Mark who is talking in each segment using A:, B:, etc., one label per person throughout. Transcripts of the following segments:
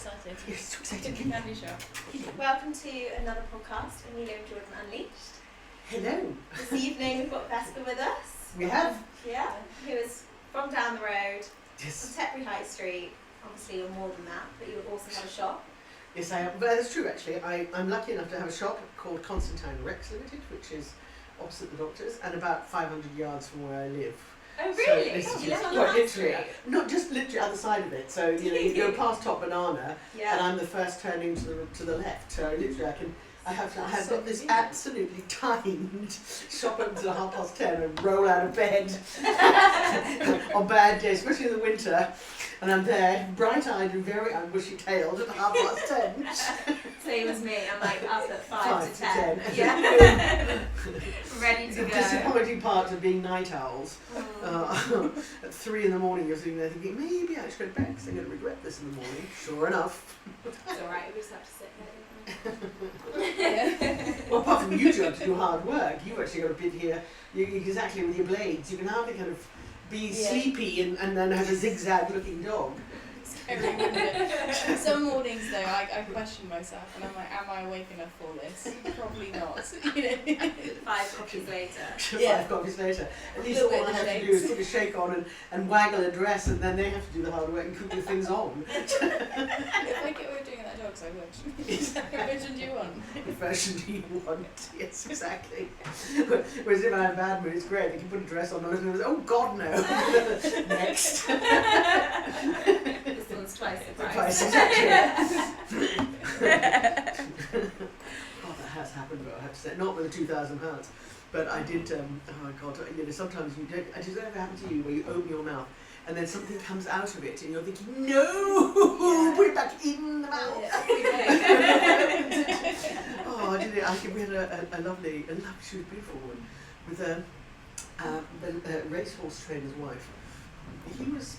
A: excited.
B: Yes, so excited.
A: Candy shop.
C: Welcome to another podcast, Amelia and Jordan Unleashed.
B: Hello.
C: This evening we've got Vesper with us.
B: We have.
C: Yeah, who is from down the road,
B: Yes.
C: from Tetbury High Street. Obviously you're more than that, but you also have a shop.
B: Yes, I am. But that's true, actually. I'm lucky enough to have a shop called Constantine Rex Limited, which is opposite the doctor's and about 500 yards from where I live.
C: Oh
B: So
C: really?
B: this
C: Oh,
B: is
C: you live
B: just-
C: on the
B: well,
C: high
B: literally,
C: street?
B: not just literally other side of it. So you go past Top Banana, and
C: Yeah.
B: I'm the first turning to the left. So literally, I have
A: So
B: got this
A: convenient.
B: absolutely timed shop opens at 10:30 and roll out of bed on bad days, especially in the winter. And I'm there, bright-eyed and very bushy-tailed at 10:30.
C: Same as me, I'm like up at 5 to 10.
B: 10.
C: Yeah. Ready to
B: The
C: go.
B: disappointing part of being night owls.
C: Oh.
B: At 3 in the morning, you're sitting there thinking, maybe I should go to bed because I'm going to regret this in the morning. Sure enough.
C: It's alright, we just have to sit there.
B: Well, apart from you two have to do hard work, you've actually got a bit here, exactly with your blades. You can hardly kind of be sleepy and then have a zigzag-looking dog.
A: Scary, wouldn't it? Some mornings though, I question myself and I'm like, am I awake enough for this? Probably not. You know?
C: 5 coffees later.
B: 5 coffees later. At least all I have to do is put a shake on and waggle a dress, and then they have to do the hard work and cook the things on.
A: If I get away doing that dogs, I would. Which one do you want?
B: What version do you want? Yes, exactly. Whereas if I have a bad mood, it's great. You can put a dress on and everyone goes, oh God, no. Next.
C: This one's twice the price.
B: Twice, exactly. God, that has happened, but I have to say, not with the £2,000, but I did. Oh my God, sometimes you don't. Does that ever happen to you where you open your mouth and then something comes out of it and you're thinking, no, put it back in the mouth. Oh, I did it. We had a lovely, she was a beautiful woman with a racehorse trainer's wife. He was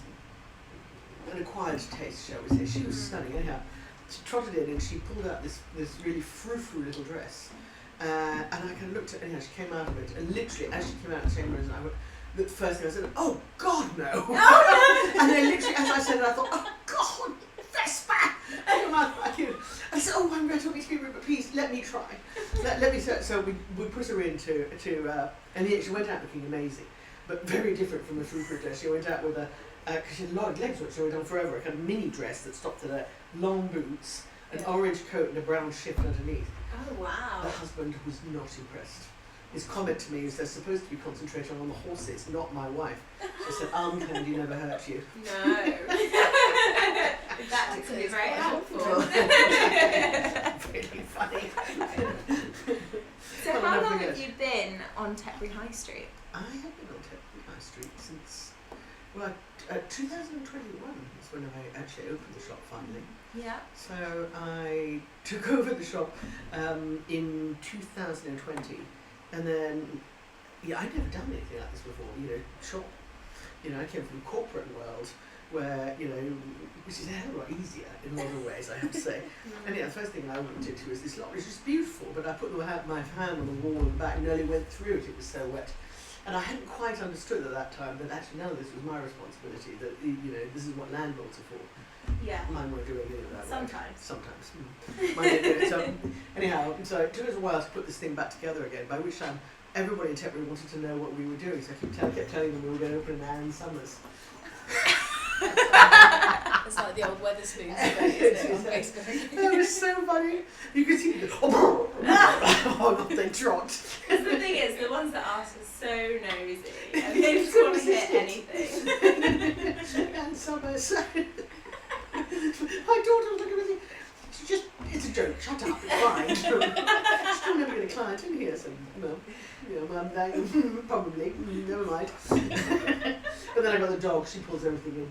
B: an acquired taste, shall we say. She was stunning. Anyhow, she trotted in and she pulled out this really frou-frou little dress. And I kind of looked at, anyhow, she came out of it, and literally, as she came out of the chamber, the first thing I said, oh God, no! And then literally, as I said it, I thought, oh God, Vesper! I said, oh, I'm going to talk to you, but please, let me try. Let me, so we put her into, and she went out looking amazing, but very different from the frou-frou dress. She went out with because she had large legs, which she went on forever, a kind of mini dress that stopped at her, long boots, an orange coat and a brown shift underneath.
C: Oh wow.
B: The husband was not impressed. His comment to me is they're supposed to be concentrating on the horses, not my wife. So I said, candy never hurt you.
C: No. That could be very helpful.
B: Really funny.
C: So how long have you been on Tetbury High Street?
B: I have been on Tetbury High Street since, 2021 is when I actually opened the shop finally.
C: Yeah.
B: So I took over the shop in 2020, and then I'd never done anything like this before. Shop. I came from the corporate world where which is a hell of a lot easier in a lot of ways, I have to say. And the first thing I went into was this lot, which is beautiful, but I put my hand on the wall and back, and nearly went through it. It was so wet. And I hadn't quite understood at that time that actually none of this was my responsibility, that this is what landlords are for.
C: Yeah.
B: Mine won't do anything of that.
C: Sometimes.
B: Sometimes. Mine don't do it. So, anyhow, so it took us a while to put this thing back together again, by which time everybody in Tetbury wanted to know what we were doing, so I kept telling them we were going to open an Ann Summers.
A: It's like the old Weatherspoons debate, isn't it, on Facebook?
B: That was so funny. You could see them go, oh, they trot.
C: Because the thing is, the ones that ask are so nosy, and they just want to hear anything.
B: Ann Summers. My daughter was looking at me. It's a joke. Shut up. It's fine. She's still never get a client in here, so probably. Never mind. But then I got the dog. She pulls everything in.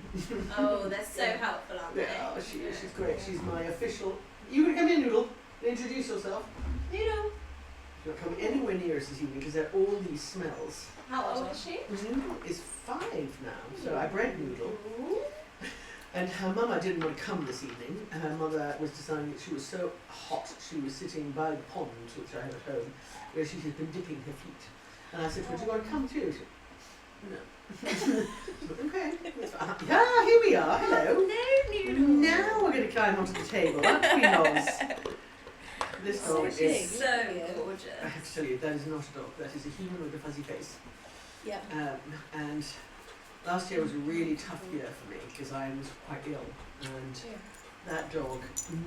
C: Oh, they're so helpful, aren't they?
B: Yeah, she's great. She's my official. You would come in, Noodle. Introduce yourself.
C: Noodle.
B: You're not coming anywhere near us this evening because there are all these smells.
C: How old is she?
B: Noodle is 5 now, so I bred Noodle.
C: Ooh.
B: And her mama didn't want to come this evening. Her mother was deciding that she was so hot, she was sitting by the pond, which I have at home, where she had been dipping her feet. And I said, would you want to come too? She said, no. Okay. Yeah, here we are. Hello.
C: Hello, Noodle.
B: Now we're going to climb onto the table. Aren't we, Noz? This
A: So
B: dog
A: big.
B: is.
C: So
B: I
C: gorgeous.
B: have to tell you, that is not a dog. That is a human with a fuzzy face.
A: Yeah.
B: And last year was a really tough year for me because I was quite ill, and that dog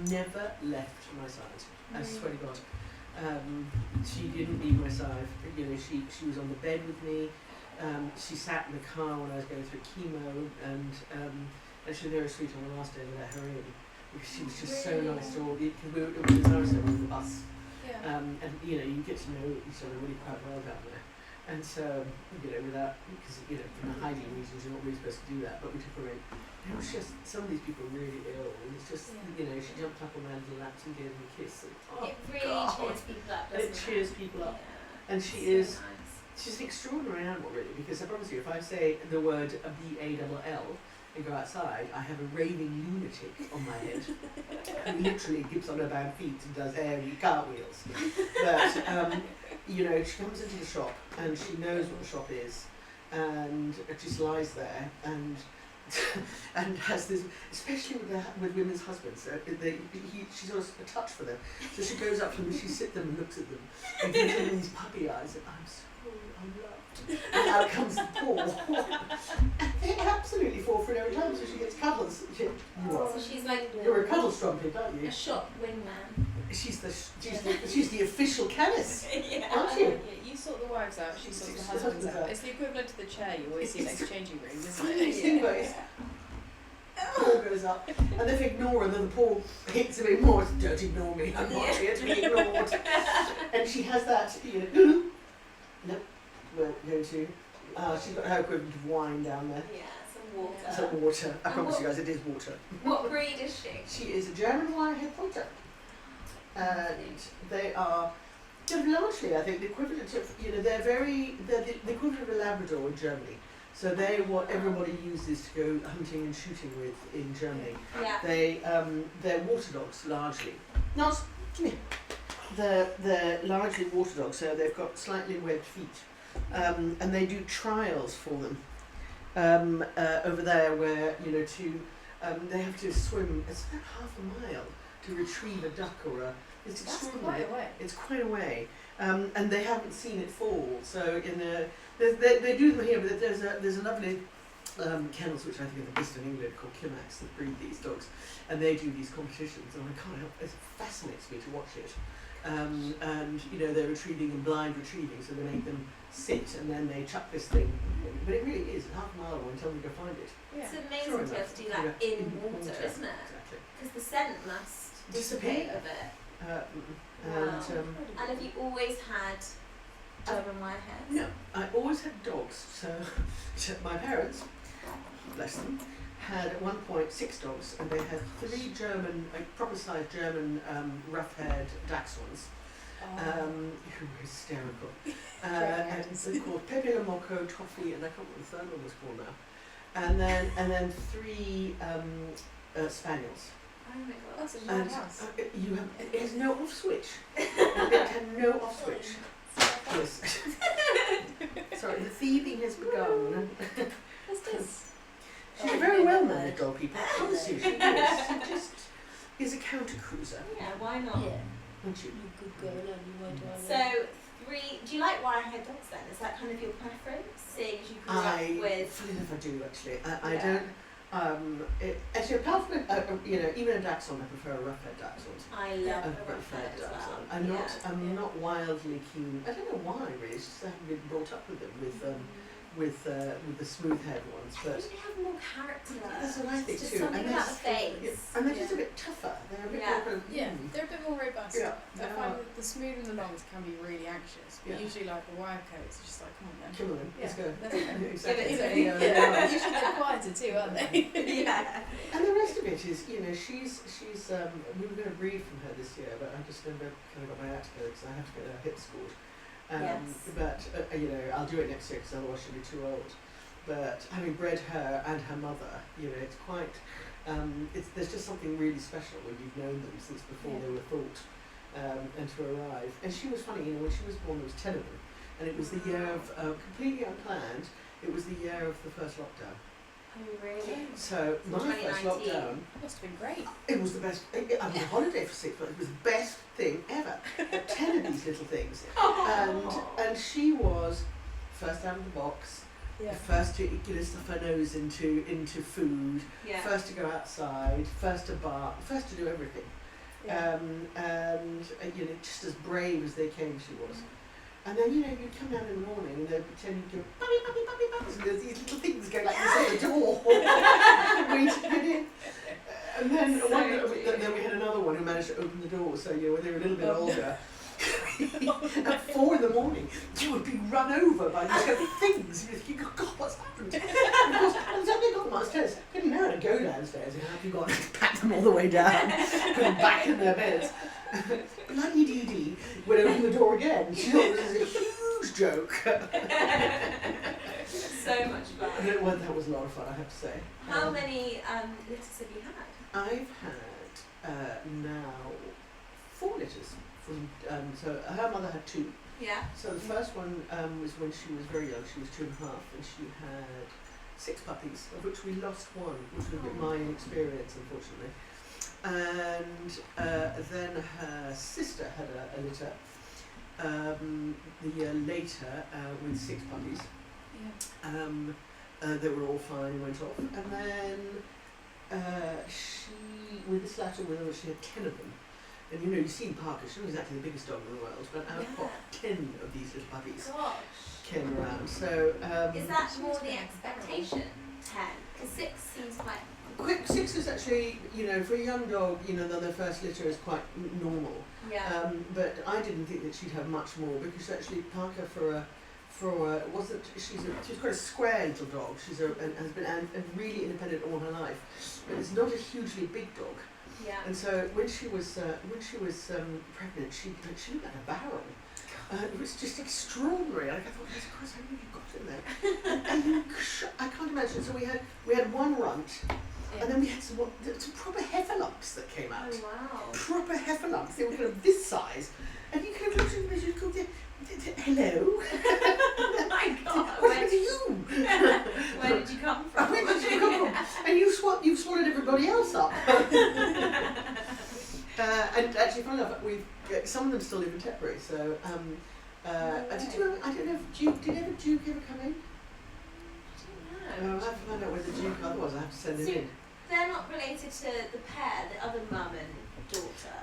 B: never left my side. I swear to God. She didn't leave my side. You know, she was on the bed with me. She sat in the car when I was going through chemo, and she was very sweet on the last day we let her in. Because she was just so nice to all the, because we were on the bus, and you know, you get to know each other really quite well down there. And so, you know, without, because you know, for hygiene reasons, you're not really supposed to do that, but we took her in. It was just, some of these people are really ill, and it's just, you know, she jumped up on Man's laps and gave me a kiss. And,
C: It really cheers people up, doesn't it?
B: It cheers people up.
C: Yeah.
B: And she
C: So
B: is,
C: nice.
B: she's an extraordinary animal, really, because I promise you, if I say the word B-A-L-L and go outside, I have a raving lunatic on my head who literally gives on her bad feet and does airy cartwheels. But, you know, she comes into the shop and she knows what the shop is, and just lies there and and has this, especially with women's husbands, she's got a touch for them. So she goes up to them and she sits them and looks at them and gives them these puppy eyes and I'm so unloved. And out comes the paw. And they absolutely fall for it every time, so she gets cuddles. You are.
C: So she's like
B: You're a cuddle strumpet, aren't you?
C: a shop wingman.
B: She's the official chemist,
C: Yeah.
B: aren't you?
A: You sort the wives out, she sorts the
B: The
A: husbands
B: husbands
A: out.
B: out.
A: It's the equivalent to the chair you always see next changing room, isn't
B: Funniest
A: it?
B: thing, but it's paw goes up, and they ignore her, and then the paw hits a bit more. Don't ignore me, I'm not here to be ignored. And she has that, you know, no, we're going to, she's got her equivalent of wine down there.
C: Yeah, some water.
B: Some water, I
C: And
B: promise
C: what-
B: you guys, it is water.
C: What breed is she?
B: She is a German Wirehaired Pointer, and they are largely, I think, the equivalent of, you know, they're the equivalent of a Labrador in Germany. So they're what everybody uses to go hunting and shooting with in Germany.
C: Yeah.
B: They're water dogs largely. Not, come here. They're largely water dogs, so they've got slightly webbed feet, and they do trials for them over there, where you know they have to swim. It's about half a mile to retrieve a duck or a. It's
A: That's
B: extraordinary.
A: quite a way.
B: It's quite a way, and they haven't seen it fall. So they do them here, but there's a lovely kennels which I think are the best in England called Climax that breed these dogs, and they do these competitions, and I can't help it fascinates me to watch it. And you know they're retrieving and blind retrieving, so they make them sit and then they chuck this thing. But it really is half a mile away until we go find it.
A: Yeah.
C: It's amazing
B: Sure
C: to be able
B: enough.
C: to do that
B: Yeah.
C: in water, isn't it?
B: Exactly.
C: Because the scent must
B: Disappear.
C: dissipate of it.
B: And
C: And have you always had German Wirehairs?
B: no, I always had dogs. So my parents, bless them, had at one point 6 dogs, and they had 3 German, proper-sized German rough-haired dachshunds. Who were hysterical. And they're called Pepe Le Moco, Toffee, and I can't remember what the third one was called now. And then 3 spaniels.
C: Oh my god.
A: That's a mad
B: And
A: house.
B: there's no off switch. It had no off switch. Yes. Sorry, the thieving has begun.
A: What's this?
B: She's a very well mannered dog, people. I promise you, she is. She just is a counter cruiser,
C: Yeah, why not?
B: aren't you?
A: You good girl, and you went on.
C: So, 3. Do you like Wirehaired dogs then? Is that kind of your preference? Seeing as you grew up with.
B: Funny enough, I do actually. I
C: Yeah.
B: don't. Actually, apart from you know, even a dachshund, I prefer a rough-haired dachshund.
C: I love
B: A
C: a rough-haired as well.
B: I'm not wildly keen. I don't know why really. It's just I haven't been brought up with them with the smooth-haired ones,
C: I
B: but.
C: think they have more character.
B: That's what I think
C: It's just
B: too.
C: something
B: And
C: about the
B: they're-
C: face.
B: and they're just a bit tougher. They're a bit
C: Yeah.
B: more kind of,
A: Yeah, they're a bit more robust.
B: Yeah,
A: I
B: they
A: find
B: are.
A: that the smooth and the longs can be really anxious, but
B: Yeah.
A: usually like the wire coats are just like, come on then.
B: Come on, let's go.
A: Let's go.
B: Exactly.
C: Give it to
A: You
C: me.
A: know,
B: Yeah.
A: usually they're quieter too, aren't they?
C: Yeah.
B: And the rest of it is, you know, she's we were going to breed from her this year, but I just never kind of got my act together because I have to get her hips scored.
C: Yes.
B: But you know, I'll do it next year because otherwise she'll be too old. But having bred her and her mother, you know, it's quite. There's just something really special when you've known them since before they were thought, and to arrive. And she was funny, you know, when she was born, there was 10 of them, and it was the year of completely unplanned. It was the year of the first lockdown.
C: Oh, really?
B: So my first
C: 2019.
B: lockdown,
A: Must have been great.
B: it was the best. I was on holiday for 6 months. It was the best thing ever. 10 of these little things, and she was first out of the box.
A: Yeah.
B: First to stuff her nose into food.
C: Yeah.
B: First to go outside. First to bark. First to do everything.
A: Yeah.
B: And just as brave as they came, she was. And then you'd come down in the morning and they'd pretend to go puppy, puppy, puppy, puppy, and there's these little things going like this on the door, waiting to get in. And then then we had another one who managed to open the door. So when they were a little bit older, at 4 a.m, you would be run over by these kind of things. You go, God, what's happened? And of course, I was only got them upstairs. I didn't know how to go downstairs. Have you got to pat them all the way down, put them back in their beds? Bloody Dee Dee would open the door again. She thought this was a huge joke.
C: So much fun.
B: Well, that was a lot of fun, I have to say.
C: How many litters have you had?
B: I've had now 4 litters. So her mother had 2.
C: Yeah.
B: So the first one was when she was very young. She was 2.5, and she had 6 puppies, of which we lost one, which was a bit my inexperience, unfortunately. And then her sister had a litter the year later with 6 puppies.
A: Yeah.
B: They were all fine and went off. And then with this latter one, she had 10 of them. And you've seen Parker, she's not exactly the biggest dog in the world, but out of 10 of these little puppies came around. So
C: is that more the expectation? 10? Because 6 seems quite...
B: 6 is actually, for a young dog, their first litter is quite normal.
C: Yeah.
B: But I didn't think that she'd have much more, because actually Parker she's quite a square little dog. She's and has been really independent all her life, but it's not a hugely big dog.
C: Yeah.
B: And so when she was pregnant, she looked like a barrel. It was just extraordinary. Like I thought, Jesus Christ, how many you got in there? And I can't imagine. So we had one runt, and then we had some proper heffalumps that came out.
C: Oh wow.
B: Proper heffalumps. They were kind of this size, and you kind of looked at them as you called hello.
C: Oh my God.
B: What happened to you?
C: Where did you come from?
B: Where did you come from? And you've swallowed everybody else up. And actually, funny enough, some of them still live in Tetbury. So, I don't know if Duke did Duke ever come in?
C: I don't know.
B: I have to find out where the Duke otherwise I have to send him in.
C: They're not related to the pair, the other mum and daughter.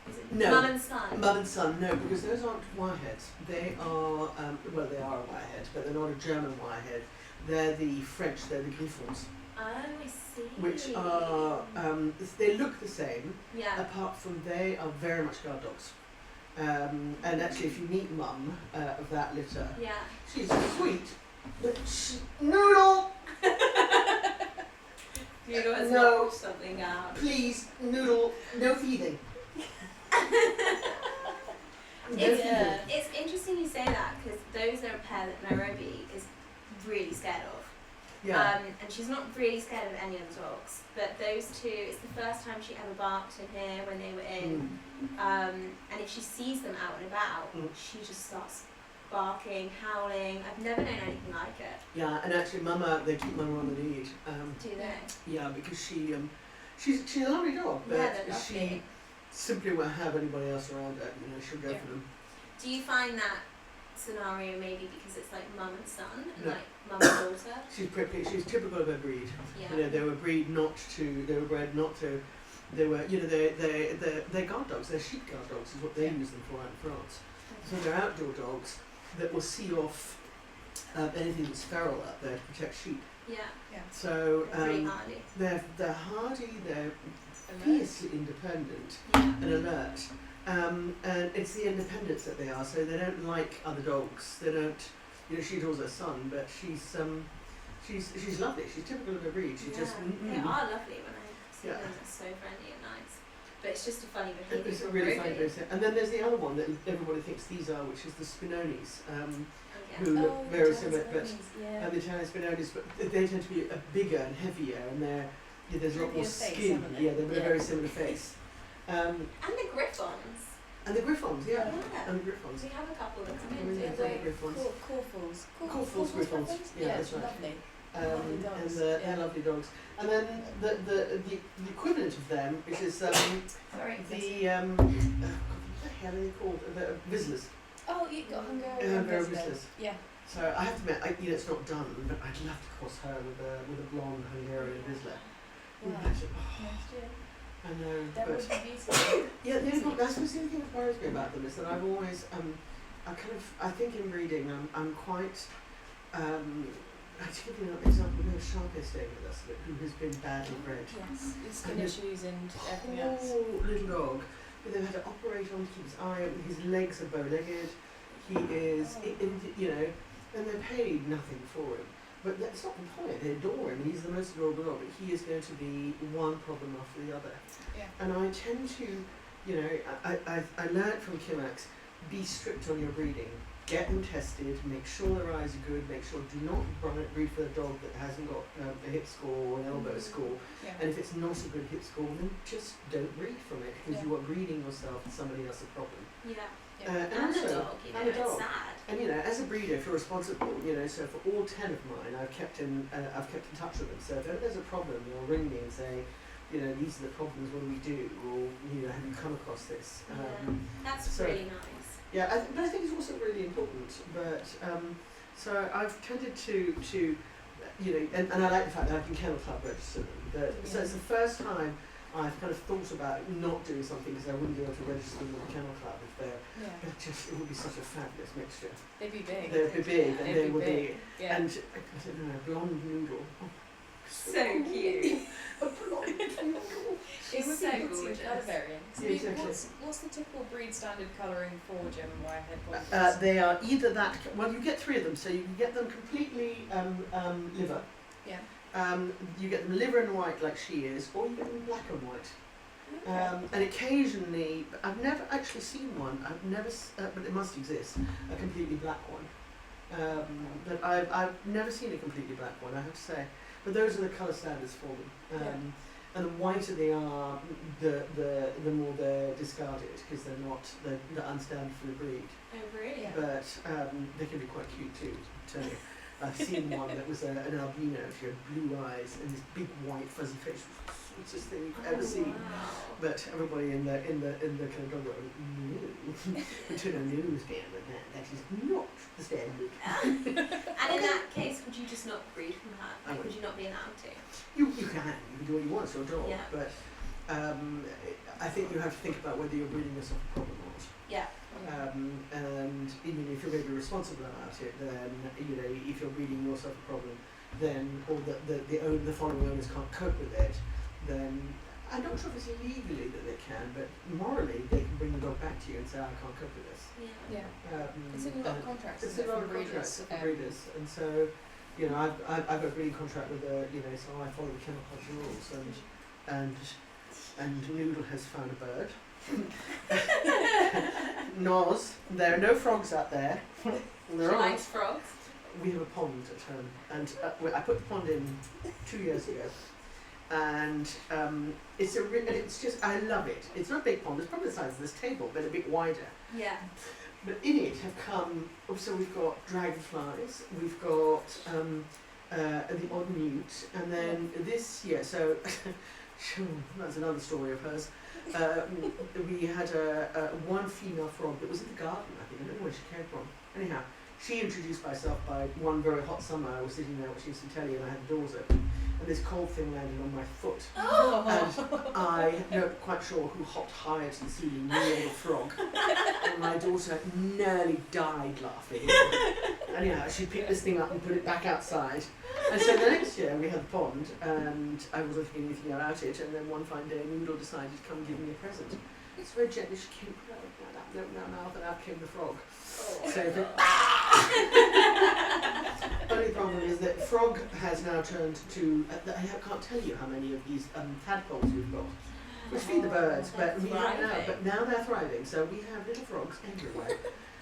C: Is it
B: No.
C: mum and son?
B: Mum and son, no, because those aren't Wirehairs. They are, they are a Wirehead, but they're not a German Wirehead. They're the French, they're the Griffons,
C: Oh, I see.
B: which are, they look the same,
C: Yeah.
B: apart from they are very much guard dogs. And actually, if you meet Mum of that litter,
C: Yeah.
B: she's sweet, but Noodle,
C: Noodle has
B: No.
C: knocked something out.
B: please, Noodle, no feeding. No feeding.
C: It's interesting you say that, because those are a pair that Nairobi is really scared of.
B: Yeah.
C: And she's not really scared of any of the dogs, but those two, it's the first time she ever barked in here when they were in. And if she sees them out and about, she just starts barking, howling. I've never known anything like it.
B: Yeah, and actually, they keep Mama on the lead.
C: Do they?
B: Yeah, because she's a lovely dog, but
C: Yeah, they're
B: she
C: lovely.
B: simply won't have anybody else around her. She'll go
A: Yeah.
B: for them.
C: Do you find that scenario maybe because it's like mum and son and
B: No.
C: like mum and daughter?
B: She's typical of her breed.
C: Yeah.
B: They were bred not to. They were, they're guard dogs. They're sheep guard dogs is what they use them for out in France. So they're outdoor dogs that will see off anything that's feral out there to protect sheep.
C: Yeah.
B: So
C: They're pretty hardy.
B: they're hardy. They're
A: Alert.
B: fiercely independent
C: Yeah.
B: and alert. And it's the independence that they are. So they don't like other dogs. They don't. She adores her son, but she's lovely. She's typical of her breed. She just.
C: They are lovely when I see
B: Yeah.
C: them. They're so friendly and nice. But it's just a funny behaviour.
B: It's a
C: from
B: really
C: Ruby.
B: fine place. And then there's the other one that everybody thinks these are, which is the Spinonis,
C: Oh,
B: who
C: yeah.
B: look very similar, but
A: Yeah.
B: the Italian Spinonis, but they tend to be bigger and heavier, and there's a lot more
A: Heavier face,
B: skin.
A: haven't they?
B: Yeah, they've got a
A: Yeah.
B: very similar face.
C: And the Griffons.
B: And the Griffons, yeah,
C: Yeah.
B: and the Griffons.
C: We have a couple that come
B: Oh,
C: in,
B: yeah,
C: don't
B: the
C: we?
B: Griffons.
A: Corfals.
B: Corfals, Griffons. Yeah, that's right.
A: Lovely. Lovely dogs,
B: they're lovely dogs. And then the equivalent of them, which is
C: Sorry.
B: what the hell are they called? The Vizslas.
A: Oh, you got Hungarian
B: Vizslas.
A: Yeah.
B: So I have to admit, it's not done, but I'd love to cross her with a blonde Hungarian Vizsla.
A: Wow.
B: Next year. I know,
A: That
B: but
A: would be beautiful.
B: yeah, that's the thing that worries me about them is that I've always I think in breeding I'm quite I to give you an example, we have Sharpie staying with us who has been badly bred.
A: Yes, his skin issues and everything else.
B: Poor little dog. But they've had to operate on to keep his eye open. His legs are bow-legged. He is, and they paid nothing for him. But that's not the point. They adore him. He's the most adorable dog. But he is going to be one problem after the other.
A: Yeah.
B: And I tend to, I learned from Kimax, be strict on your breeding. Get them tested, make sure their eyes are good, make sure do not breed for a dog that hasn't got a hip score or an elbow score.
A: Yeah.
B: And if it's not a good hip score, then just don't breed from it because you are breeding yourself and somebody else a problem.
C: Yeah.
B: And
C: And
B: also,
C: the dog,
B: and the dog.
C: it's sad.
B: And as a breeder, if you're responsible, so for all 10 of mine, I've kept in touch with them. So if ever there's a problem, they'll ring me and say, these are the problems. What do we do? Or have you come across this?
C: That's really nice.
B: Yeah, but I think it's also really important. But so I've tended to and I like the fact that I can kennel club register them. But so it's the first time I've kind of thought about not doing something because I wouldn't be able to register them with the kennel club if it would be such a fabulous mixture.
A: They'd be big.
B: They'd be big, and they would be.
A: Yeah.
B: And I don't know, blonde noodle.
C: So cute.
B: A blonde noodle.
A: It would
C: so
A: be good to
C: gorgeous.
A: colour variants.
B: Yeah, exactly.
A: What's the typical breed standard colouring for German Wirehaired Pointers?
B: They are either that. Well, you get 3 of them, so you can get them completely liver.
A: Yeah.
B: You get them liver and white like she is, or you get them black and white.
A: Okay.
B: And occasionally, I've never actually seen one. But it must exist, a completely black one. But I've never seen a completely black one, I have to say. But those are the colour standards for them. And the whiter they are, the more they're discarded because they're unstandard for the breed.
C: Oh, really?
A: Yeah.
B: But they can be quite cute too. To tell you. I've seen one that was an albino. She had blue eyes and this big white fuzzy face. It's the sweetest thing you've ever seen.
C: Wow.
B: But everybody in the kind of dog world, no, we turn our nose down with that. That is not the standard.
C: And in that case, would you just not breed from her? Like, would you not be allowed to?
B: You can do what you want to a dog,
C: Yeah.
B: but I think you have to think about whether you're breeding yourself a problem or not.
C: Yeah.
B: And if you're going to be responsible about it, then if you're breeding yourself a problem, then or the following owners can't cope with it, then I'm not sure if it's illegally that they can, but morally they can bring the dog back to you and say, I can't cope with this.
C: Yeah.
A: It's in a lot of contracts.
B: It's in a lot of contracts for breeders, and so I've got a breeding contract with so I follow the kennel club's rules, and Noodle has found a bird. Noz, there are no frogs out there.
C: She likes frogs.
B: We have a pond at home, and I put the pond in 2 years ago, and it's just I love it. It's not a big pond; it's probably the size of this table, but a bit wider.
C: Yeah.
B: But in it have come. So we've got dragonflies, we've got the odd newt, and then this year. So that's another story of hers. We had one female frog that was in the garden, I think. I don't know where she came from. Anyhow, she introduced herself by one very hot summer. I was sitting there watching some telly and I had the doors open. And this cold thing landed on my foot.
A: Oh.
B: And I'm not quite sure who hopped higher to the ceiling, me or the frog. And my daughter nearly died laughing. Anyhow, she picked this thing up and put it back outside. And so the next year we had the pond, and I wasn't thinking anything about it, and then one fine day Noodle decided to come give me a present. It's very gently, she came, and out came the frog.
A: Oh.
B: So the only problem is that frog has now turned to, I can't tell you how many of these tadpoles we've got, which feed the birds, but we don't know. But now they're thriving, so we have little frogs everywhere.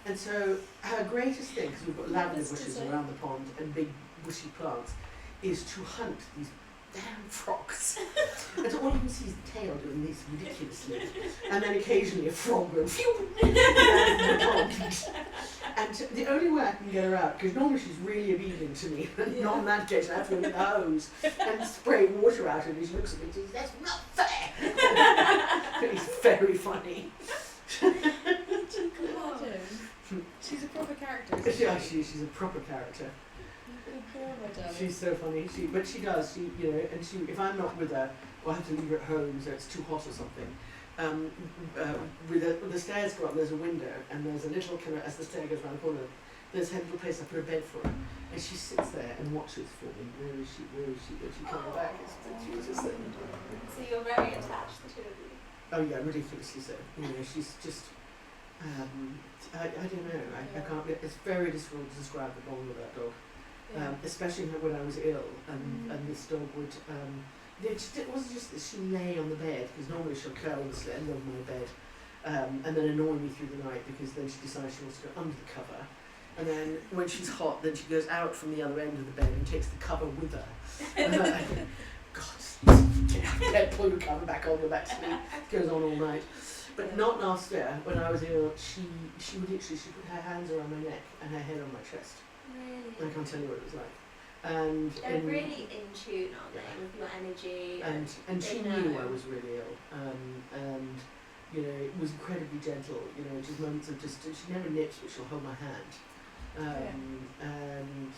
B: And so our greatest thing, because we've got lavender bushes around the pond and big bushy plants, is to hunt these damn frogs. And so all you can see is the tail doing this ridiculously, and then occasionally a frog will phew down the pond. And the only way I can get her out, because normally she's really obedient to me, and not on that occasion I have to go with the hose and spray water out, and she looks at me and says, "That's not fair." It's very funny.
A: She's a proper character. Isn't
B: Yeah, she's a proper character. She's so funny. But she does. You know, and if I'm not with her, or I have to leave her at home, so it's too hot or something. With the stairs go up, there's a window, and there's a little kind of, as the stair goes around the corner, there's a little place I put a bed for her, and she sits there and watches for me. Where is she? Is she coming back? She's just there.
C: So you're very attached, the two of you.
B: Oh yeah, ridiculously so. You know, she's just. I don't know. I can't. It's very difficult to describe the bond with that dog. Especially when I was ill, and this dog would. It wasn't just that she lay on the bed, because normally she'll curl on the end of my bed, and then annoy me through the night, because then she decides she wants to go under the cover. And then when she's hot, then she goes out from the other end of the bed and takes the cover with her. God, get pull the cover back on, go back to sleep. It goes on all night. But not last year, when I was ill, she would literally, she put her hands around my neck and her head on my chest.
C: Really?
B: I can't tell you what it was like. And
C: they're really in tune, aren't they, with your energy?
B: And she knew I was really ill, and you know, it was incredibly gentle. You know, just moments of just, she never nips, but she'll hold my hand, and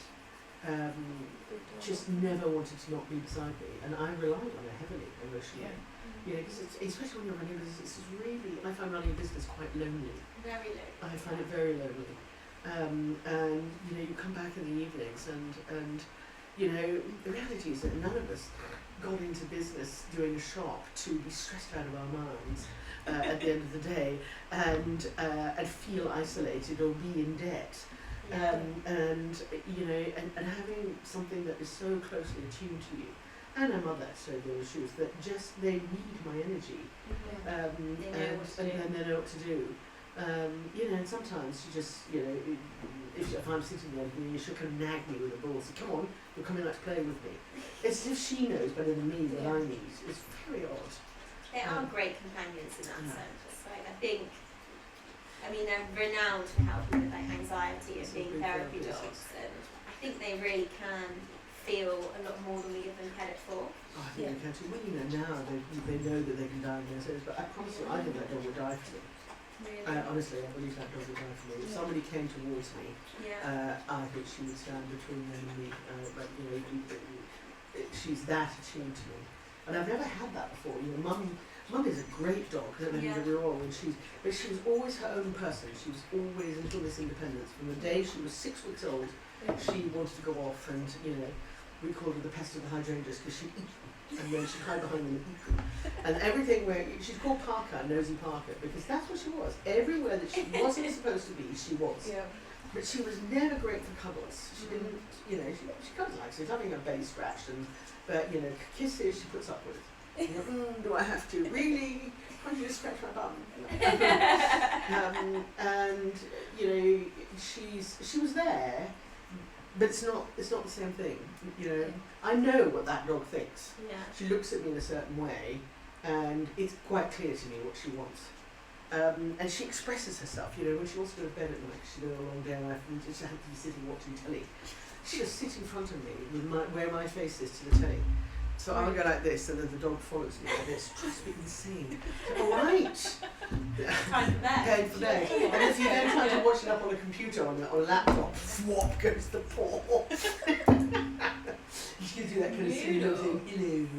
B: just never wanted to not be beside me, and I relied on her heavily emotionally. You know, because especially when you're running a business, it's really, I find running a business quite lonely.
C: Very lonely.
B: I find it very lonely. And you know, you come back in the evenings, and you know, the reality is that none of us got into business doing a shop to be stressed out of our minds at the end of the day, and feel isolated or be in debt. And you know, and having something that is so closely attuned to you, and a mother, so there was shoes that just, they need my energy, and they know what to do. You know, and sometimes she just, you know, if I'm sitting there, you know, she'll kind of nag me with a ball, say, "Come on, you're coming out to play with me." It's as if she knows better than me what I need. It's very odd.
C: They are great companions in that sense. It's like, I mean, they're renowned for helping with like anxiety and being therapy dogs, and I think they really can feel a lot more than we give them credit for.
B: Oh, I think they can too. Well, you know, now they know that they can diagnose it, but I promise you, I think that dog would die for them.
C: Really?
B: Honestly, I believe that dog would die for me. If somebody came towards me, I think she would stand between them and me. But you know, she's that attuned to me, and I've never had that before. You know, Mum is a great dog. I don't know if you're wrong, but she was always her own person. She was always until this independence. From the day she was 6 weeks old, she wanted to go off, and you know, we called her the pest of the hydrangeas because she'd eat them, and then she'd hide behind them and eat them. And everything where she's called Parker, Nosy Parker, because that's what she was. Everywhere that she wasn't supposed to be, she was. But she was never great for cuddles. She didn't, you know, she kind of likes it, having her belly scratched, but you know, kisses she puts up with. You know, do I have to? Really? Can't you just scratch my bum? And you know, she was there, but it's not the same thing. You know, I know what that dog thinks. She looks at me in a certain way, and it's quite clear to me what she wants. And she expresses herself. You know, when she wants to go to bed at night, she's done a long day and she has to be sitting watching telly. She'll sit in front of me with where my face is to the telly. So I'll go like this, and then the dog follows me, and it's just insane. All right.
C: Time for bed.
B: Going for bed. And if you then try to watch it up on a computer, on a laptop, swap goes the paw. You can do that kind of silly little thing.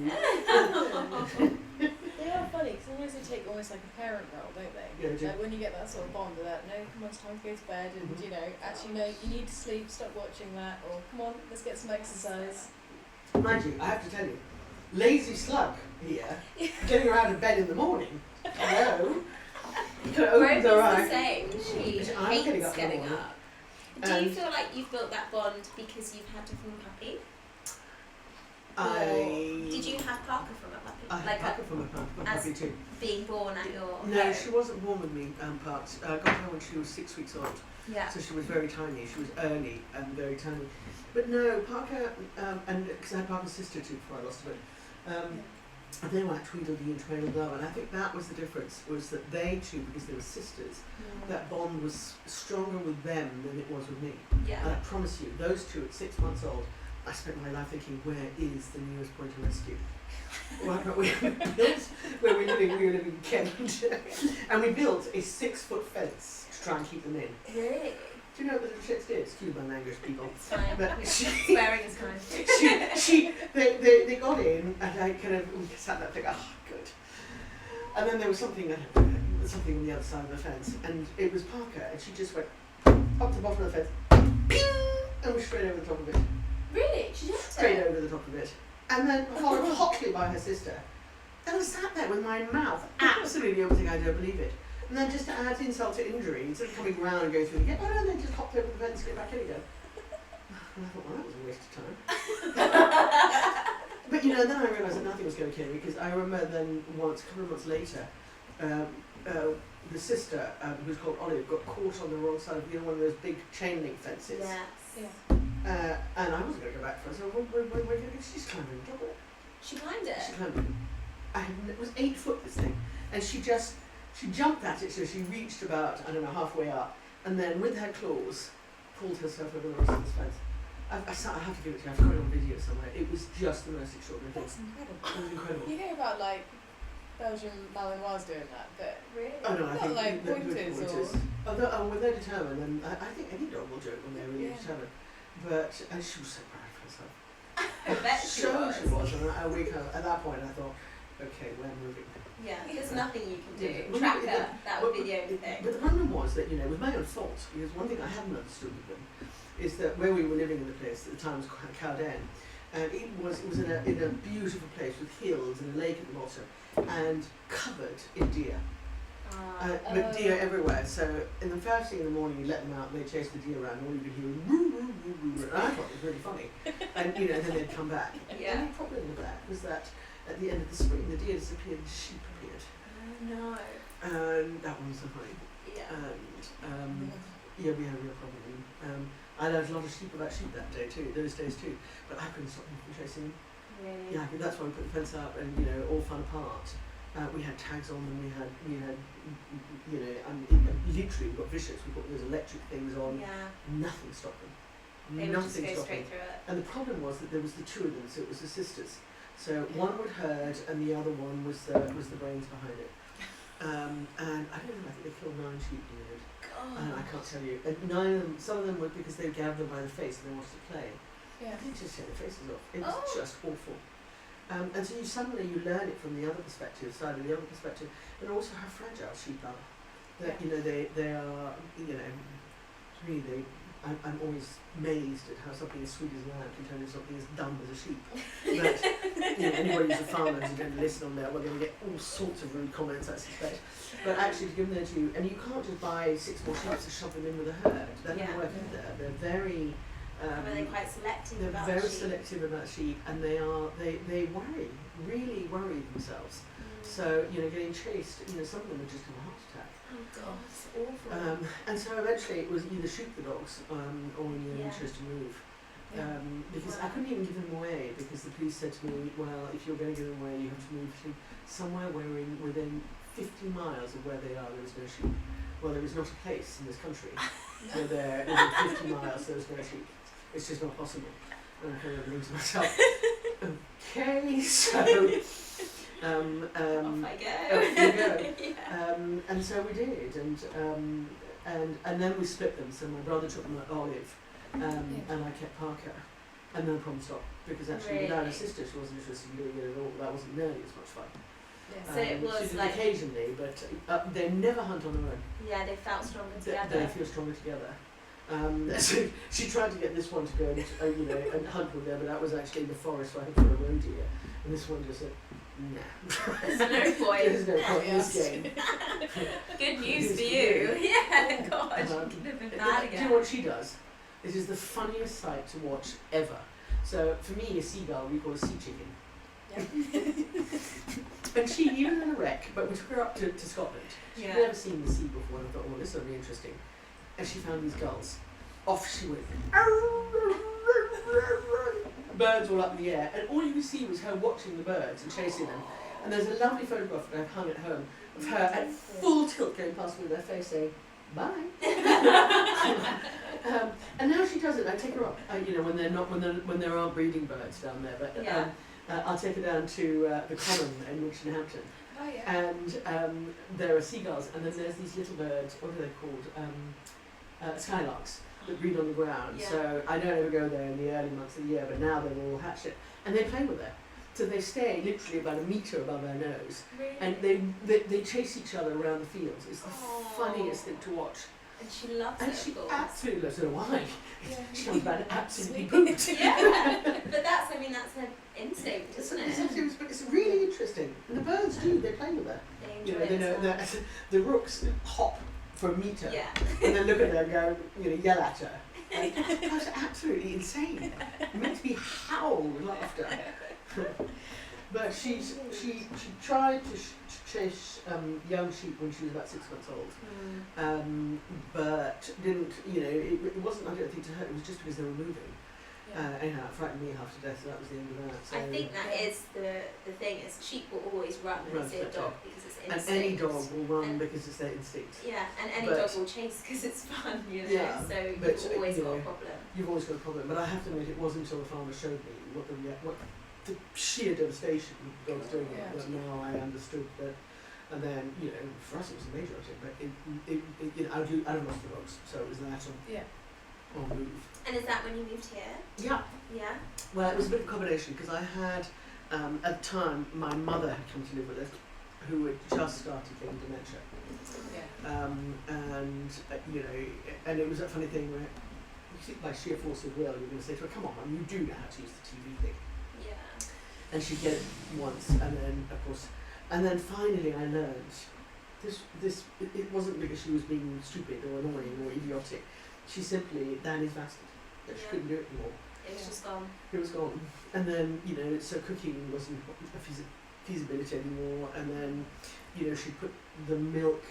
B: Hello.
A: They are funny, because sometimes they take almost like a parent role, don't they?
B: Yeah,
A: Like when you get that sort of bond of that, no, come on, it's time to go to bed, and you know, actually no, you need to sleep, stop watching that, or come on, let's get some exercise.
B: Mind you, I have to tell you, lazy slug here, getting her out of bed in the morning. Hello. You could have opened her eye.
C: the same. She hates getting up. Do you feel like you've built that bond because you've had her from a puppy? Did you have Parker from a puppy?
B: I had Parker from a puppy too.
C: Being born at your
B: No,
C: home?
B: she wasn't born with me, Parks. I got her when she was 6 weeks old.
C: Yeah.
B: So she was very tiny. She was early and very tiny. But no, Parker, and because I had Parker's sister too before I lost her. And they were like Tweedledee and Tweedledum, and I think that was the difference, was that they two, because they were sisters, that bond was stronger with them than it was with me.
C: Yeah.
B: And I promise you, those two at 6 months old, I spent my life thinking, where is the nearest pointer rescue? Why not? We built, we were living in Kent, and we built a 6-foot fence to try and keep them in.
C: Really?
B: Do you know what the little chicks did? Excuse my language, people.
C: It's fine.
B: But
C: Swearing is fine.
B: they got in, and I kind of we sat there thinking, oh, good. And then there was something on the other side of the fence, and it was Parker, and she just went up to the bottom of the fence, ping, and was straight over the top of it.
C: Really? She did
B: Straight over the top of it. And then followed hotly by her sister. And I sat there with my mouth absolutely open, I don't believe it. And then just to add insult to injury, instead of coming around and going through again, oh no, they just hopped over the fence and get back in again. And I thought, well, that was a waste of time. But you know, then I realised that nothing was going to kill me, because I remember then once, a couple of months later, the sister, who was called Olive, got caught on the wrong side of one of those big chain link fences.
C: Yes.
A: Yeah.
B: And I wasn't going to go back for her, so we're going to, she's climbing on top of it.
C: She climbed it.
B: She climbed it. It was 8 foot, this thing. And she jumped at it, so she reached about, I don't know, halfway up, and then with her claws, pulled herself over the rest of this fence. I have to give it to you, I've got it on video somewhere. It was just the most extraordinary thing.
A: That's incredible.
B: It was incredible.
A: You hear about like Belgian Malinois doing that, but
C: Really?
B: Oh no, I
A: not
B: think
A: like
B: the
A: pointers or...
B: when they're determined, and I think any dog will do it when they're really determined. But and she was so proud of herself.
C: I bet she was.
B: She was, and at that point I thought, okay, we're moving.
C: Yeah, there's nothing you can do.
B: Yeah.
C: Track her, that would be the only thing.
B: But the problem was that, it was my own fault, because one thing I hadn't understood with them is that where we were living in the place at the time was Cowden, and it was in a beautiful place with hills and a lake at the bottom, and covered in deer. But deer everywhere. So in the first thing in the morning, you let them out, and they chase the deer around, and all you could hear was woo, woo, woo, woo. And I thought it was really funny. And then they'd come back.
C: Yeah.
B: And the problem with that was that at the end of the spring, the deer disappeared, the sheep appeared.
C: Oh no.
B: And that one was so funny.
C: Yeah.
B: And we had a real problem. I learned a lot of sheep about sheep that day too, those days too, but I couldn't stop them from chasing them.
C: Really?
B: Yeah, that's why we put the fence up, and all fell apart. We had tags on them. We had literally got vicious. We put those electric things on.
C: Yeah.
B: Nothing stopped them.
C: They would just
B: Nothing
C: go
B: stopped
C: straight
B: them.
C: through it.
B: And the problem was that there was the two of them, so it was the sisters. So one would herd, and the other one was the brains behind it. And I don't know. I think they killed 9 sheep in the end. And I can't tell you. And 9 of them. Some of them were because they grabbed them by the face and they wanted to play.
A: Yeah.
B: They just tear their faces off. It was just awful. And so you learn it from the other perspective, and also how fragile sheep are. That they are, really. I'm always amazed at how something as sweet as a lamb can turn into something as dumb as a sheep. But anybody who's a farmer who's going to listen on there, we're going to get all sorts of rude comments, I suspect. But actually, to give them to you, and you can't just buy 6 more sheep to shove them in with a herd. That doesn't work either. They're very.
C: Are they quite selective
B: they're
C: about
B: very
C: sheep?
B: selective about sheep, and they really worry themselves. So getting chased, some of them would just have a heart attack.
C: Oh god, it's awful.
B: And so eventually it was either shoot the dogs or chose to move. Because I couldn't even give them away, because the police said to me, well, if you're going to give them away, you have to move to somewhere within 50 miles of where they are, there is no sheep. Well, there is not a place in this country where they're within 50 miles, there is no sheep. It's just not possible. And I'm kind of thinking to myself, okay, so
C: off I go.
B: off you go.
C: Yeah.
B: And so we did, and then we split them. So my brother took them at Olive, and I kept Parker, and then the problem stopped, because actually without her sister she wasn't interested in doing it at all. That wasn't nearly as much fun.
C: Yeah. So it was
B: she did
C: like
B: occasionally, but they never hunt on their own.
C: Yeah, they felt stronger together.
B: They feel stronger together. So she tried to get this one to go and hunt with her, but that was actually in the forest right for a roe deer, and this one just said, nah.
C: There's no point.
B: There's no point in this game.
C: Good news for you. Yeah, God, you could have been bad
B: Do you
C: again.
B: know what she does? It is the funniest sight to watch ever. So for me, a seagull we call a sea chicken. And she, even in a wreck, but we took her up to Scotland. She'd never seen the sea before, and I thought, well, this will be interesting. And she found these gulls. Off she went. birds all up in the air, and all you could see was her watching the birds and chasing them. And there's a lovely photograph that I've hung at home of her at full tilt going past me with her face saying, bye. And now she does it. I take her up, when there aren't breeding birds down there, but I'll take her down to the Common in Winchton-Hampton.
A: Oh, yeah.
B: And there are seagulls, and then there's these little birds, what are they called? Skylarks, that breed on the ground.
C: Yeah.
B: So I don't ever go there in the early months of the year, but now they're all hatched. And they play with her. So they stay literally about a metre above her nose.
C: Really?
B: And they chase each other around the fields. It's the funniest thing to watch.
C: And she loves
B: And
C: it,
B: she
C: of course.
B: absolutely loves it. Why?
A: Yeah.
B: She comes back absolutely pooped.
C: Yeah, but that's her instinct, isn't it?
B: But it's really interesting. And the birds do, they play with her.
C: They enjoy
B: They know
C: it.
B: that the rooks hop for a metre
C: Yeah.
B: and then look at her and go, yell at her. And that's absolutely insane. You're meant to be howled with laughter. But she tried to chase young sheep when she was about 6 months old, but didn't. It wasn't. I don't think to her. It was just because they were moving. Anyhow, it frightened me half to death. So that was the end of that. So
C: I think that is the thing is sheep will always run when they see a dog because it's instinct.
B: and any dog will run because it's their instinct.
C: Yeah, and any
B: But-
C: dog will chase because it's fun,
B: Yeah,
C: so
B: but,
C: you've always
B: you
C: got a
B: know,
C: problem.
B: You've always got a problem, but I have to admit it wasn't until the farmer showed me what the sheer devastation the dog's doing.
A: Yeah.
B: That now I understood that, and then for us it was a major upset, but I don't lost the dogs, so it was that on move.
C: And is that when you moved here?
B: Yeah.
C: Yeah.
B: Well, it was a bit of a combination because I had at the time my mother had come to live with us, who had just started getting dementia.
A: Yeah.
B: And it was a funny thing where, by sheer force of will, you're going to say to her, come on, Mum, you do know how to use the TV thing.
C: Yeah.
B: And she'd get it once, and then, of course, and then finally I learned, it wasn't because she was being stupid or annoying or idiotic. She simply, that is vested, that she couldn't do it anymore.
C: It was just gone.
B: It was gone. And then, so cooking wasn't a feasibility anymore, and then, she put the milk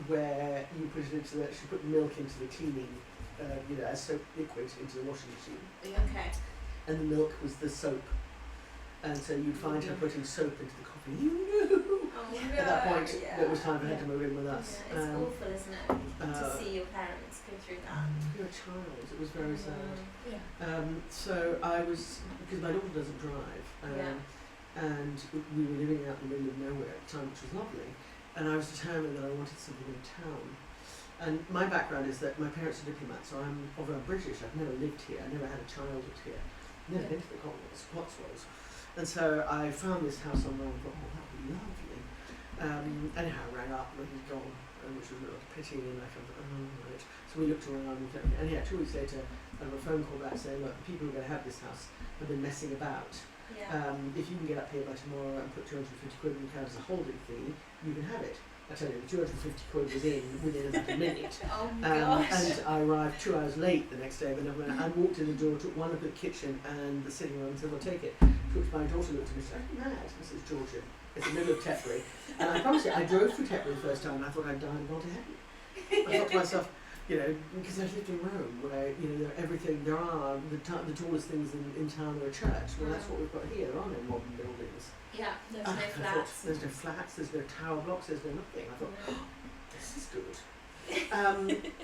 B: where you put it into she put milk into the cleaning, as soap liquid into the washing machine.
A: Yeah.
C: Okay.
B: And the milk was the soap. And so you'd find her putting soap into the coffee. You knew!
C: Oh,
B: At that point,
C: yeah.
B: it was time for her to move in with us.
C: Yeah, it's awful, isn't it? To see your parents go through that.
B: You're a child. It was very sad.
A: Yeah.
B: So I was, because my daughter doesn't drive, and we were living out in the middle of nowhere at the time, which was lovely, and I was determined that I wanted something in town. And my background is that my parents are diplomats, so I'm British. I've never lived here. I never had a childhood here. Never been to the Cotswolds. And so I found this house online and thought, oh, that would be lovely. Anyhow, I rang up and he's gone, which was a little pity, and I thought, oh, right. So we looked around, and 2 weeks later, I got a phone call back saying, look, the people who are going to have this house have been messing about.
C: Yeah.
B: If you can get up here by tomorrow and put 250 quid in the account as a holding fee, you can have it. I tell you, the 250 quid was in within about a minute.
C: Oh my gosh.
B: And I arrived 2 hours late the next day, but I walked in the door, took one look at the kitchen and the sitting room and said, well, take it. Which my daughter looked at me and said, are you mad? I said, Georgia, it's the middle of Tetbury. And I promise you, I drove through Tetbury the first time and I thought I'd died and gone to heaven. I thought to myself, because I lived in Rome, where, there are the tallest things in town are a church. Well, that's what we've got here. There are no modern buildings.
C: Yeah, there's
B: I
C: no
B: thought,
C: flats.
B: there's no flats, there's no tower blocks, there's no nothing. I thought, oh, this is good.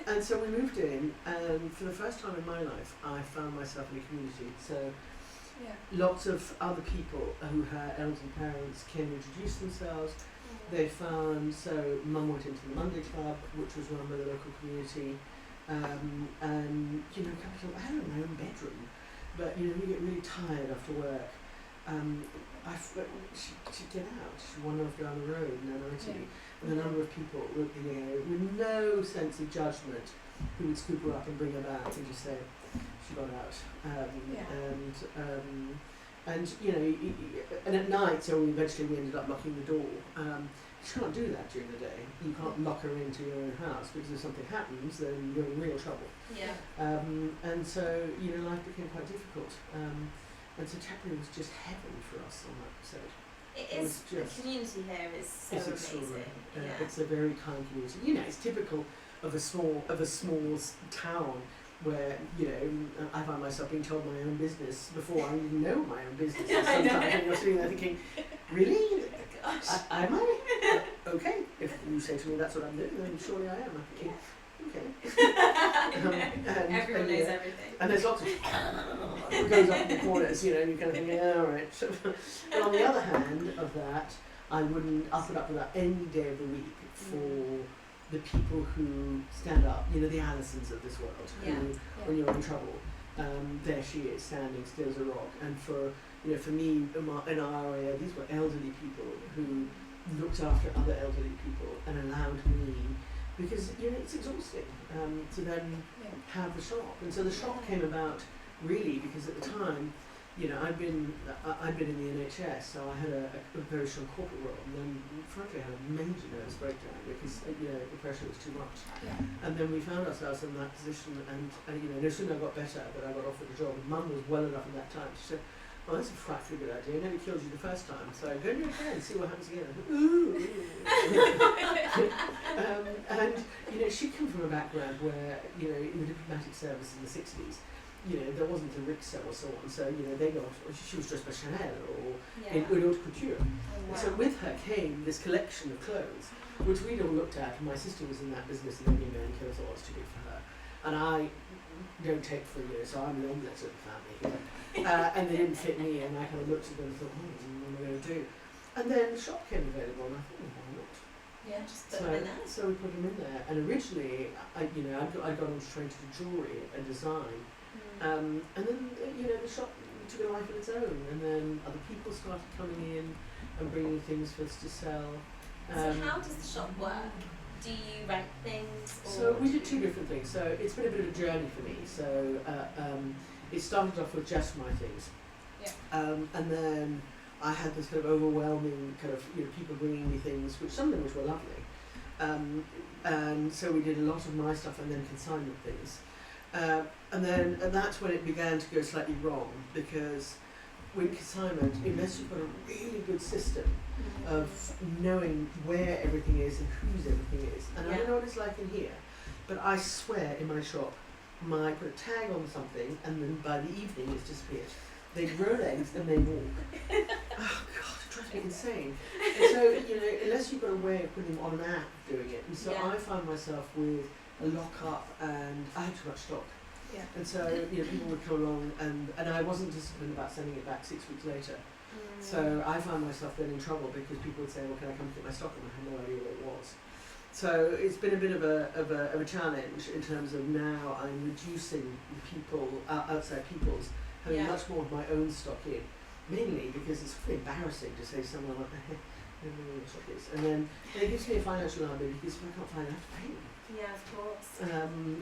B: And so we moved in, and for the first time in my life, I found myself in a community. So lots of other people who had elderly parents came and introduced themselves. They found, so Mum went into the Monday Club, which was run by the local community, and I had my own bedroom, but you get really tired after work. She'd get out, she'd wander off down the road, and a number of people with no sense of judgment who would scoop her up and bring her back and just say, she got out. And at night, so eventually we ended up locking the door. You can't do that during the day. You can't lock her into your own house, because if something happens, then you're in real trouble.
C: Yeah.
B: And so, life became quite difficult. And so Tetbury was just heaven for us on that episode.
C: It is. The community here is so
B: It's
C: amazing.
B: extraordinary. It's a very kind community. It's typical of a small town where, you know, I find myself being told my own business before I even know my own business.
C: Yeah, I know.
B: Sometimes and you're sitting there thinking, really?
C: Gosh.
B: Am I? Okay, if you say to me that's what I'm doing, then surely I am. I'm thinking, okay.
C: Everyone knows everything.
B: And there's lots of it goes up in the corners, you know, and you kind of think, yeah, all right. But on the other hand of that, I'll put up with that any day of the week for the people who stand up, you know, the Alisons of this world, who, when you're in trouble, there she is, standing still as a rock. And for, you know, for me, in our area, these were elderly people who looked after other elderly people and allowed me, because, you know, it's exhausting to then have the shop. And so the shop came about really because at the time, you know, I'd been in the NHS, so I had a very strong corporate role, and then frankly I had a major nervous breakdown because, you know, the pressure was too much.
A: Yeah.
B: And then we found ourselves in that position, and you know, no sooner I got better, but I got offered a job, and Mum was well enough at that time. She said, "Well, that's a frightfully good idea. It never kills you the first time, so go and do it again and see what happens again." Ooh. And you know, she'd come from a background where, you know, in the diplomatic service in the 60s, you know, there wasn't a Rixa or so on, so, you know, she was dressed by Chanel or in haute couture.
C: Oh, wow.
B: So with her came this collection of clothes, which we'd all looked at, and my sister was in that business, and every man came, thought, it's too big for her. And I don't take for, you know, so I'm the omelette of the family. And they didn't fit me, and I kind of looked at them and thought, what am I going to do? And then the shop came available, and I thought, why not?
C: Yeah, just put them in there.
B: So we put them in there, and originally, I'd got on to train to do jewellery and design. And then, you know, the shop took a life of its own, and then other people started coming in and bringing things for us to sell.
C: So how does the shop work? Do you rent things? Or
B: So we did two different things. So it's been a bit of a journey for me. So it started off with just my things.
C: Yeah.
B: And then I had this kind of overwhelming kind of, you know, people bringing me things, which some of them which were lovely. And so we did a lot of my stuff and then consignment things. And that's when it began to go slightly wrong, because with consignment, unless you've got a really good system of knowing where everything is and whose everything is, and I don't know what it's like in here, but I swear in my shop, I put a tag on something and then by the evening it's disappeared. They grow legs and they walk. Oh God, it drives me insane. And so, you know, unless you've got a way of putting them on an app doing it, and so I found myself with a lock-up and I had too much stock.
A: Yeah.
B: And so, you know, people would come along and I wasn't disciplined about sending it back 6 weeks later. So I found myself then in trouble because people would say, well, can I come get my stock? And I had no idea what it was. So it's been a bit of a challenge in terms of now I'm reducing the people, outside people's, having much more of my own stock in. Mainly because it's really embarrassing to say to someone like, I don't know where your stock is. And then it gives me a financial liability because if I can't find it, I have to pay them.
C: Yeah, of course.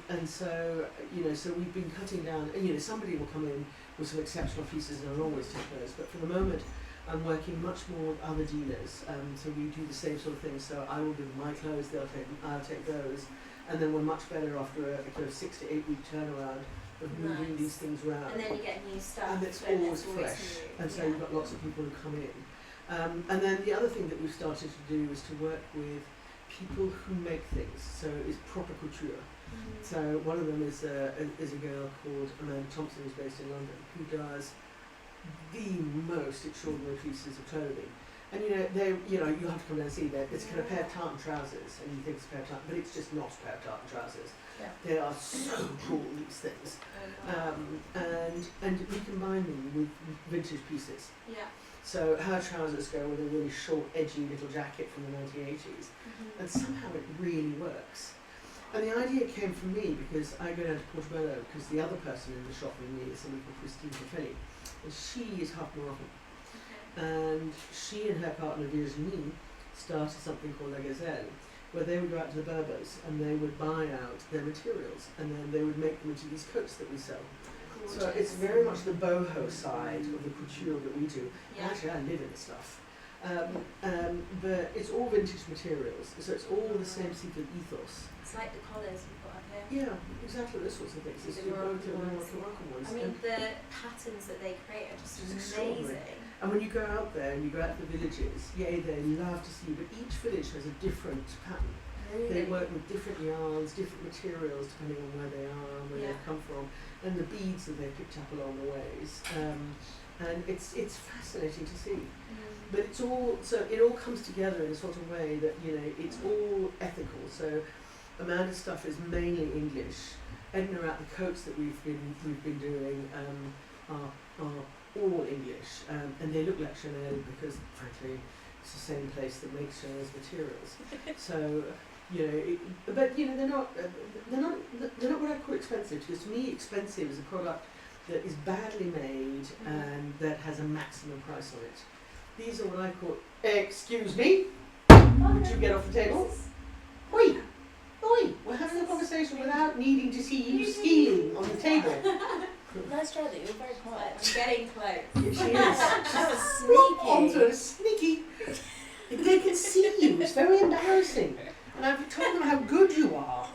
B: And so, you know, so we've been cutting down, and, you know, somebody will come in with some exceptional pieces and I'll always take those, but for the moment I'm working much more with other dealers, so we do the same sort of thing, so I will do my clothes, I'll take those, and then we're much better after a kind of 6 to 8 week turnaround of moving these things around.
C: And then you get new stuff.
B: And it's always fresh, and so you've got lots of people who come in. And then the other thing that we've started to do is to work with people who make things, so it's proper couture. So one of them is a girl called Amelia Thompson, who's based in London, who does the most extraordinary pieces of clothing. And you have to come down and see that it's kind of a pair of tartan trousers, and you think it's a pair of tartan, but it's just not a pair of tartan trousers.
A: Yeah.
B: They are so cool, these things. And we combine them with vintage pieces.
C: Yeah.
B: So her trousers go with a really short, edgy little jacket from the 1980s, and somehow it really works. And the idea came from me because I go down to Portobello because the other person in the shop with me is somebody called Christine Faffelli, and she is half Moroccan. And she and her partner Virginie started something called La Gazelle, where they would go out to the Berbers and they would buy out their materials and then they would make them into these coats that we sell.
C: Gorgeous.
B: So it's very much the boho side of the couture that we do.
C: Yeah.
B: Actually, I live in this stuff. But it's all vintage materials, so it's all the same secret ethos.
C: It's like the collars we've got up here.
B: Yeah, exactly, those sorts of things. It's
C: The Moroccan
B: ones.
C: I mean, the patterns that they create are just
B: extraordinary.
C: amazing.
B: And when you go out there and you go out to the villages, they love to see, but each village has a different pattern.
C: Really?
B: They work with different yarns, different materials depending on where they are and where
C: Yeah.
B: they've come from, and the beads that they've picked up along the ways. And it's fascinating to see. But it all comes together in a sort of way that, you know, it's all ethical. So Amanda's stuff is mainly English. Edna the coats that we've been doing are all English, and they look like Chanel because frankly it's the same place that makes Chanel's materials. So you know, but you know they're not what I call expensive, because to me expensive is a product that is badly made and that has a maximum price on it. These are what I call, excuse me, would you get off the table? Oi, oi, we're having a conversation without needing to see you stealing on the table.
A: Nice try, that you were very quiet.
C: I'm getting close.
B: Yeah, she is.
A: That was
B: Sneaky. Onto
A: sneaky.
B: her, sneaky. They can see you, it's very embarrassing. And I've told them how good you are.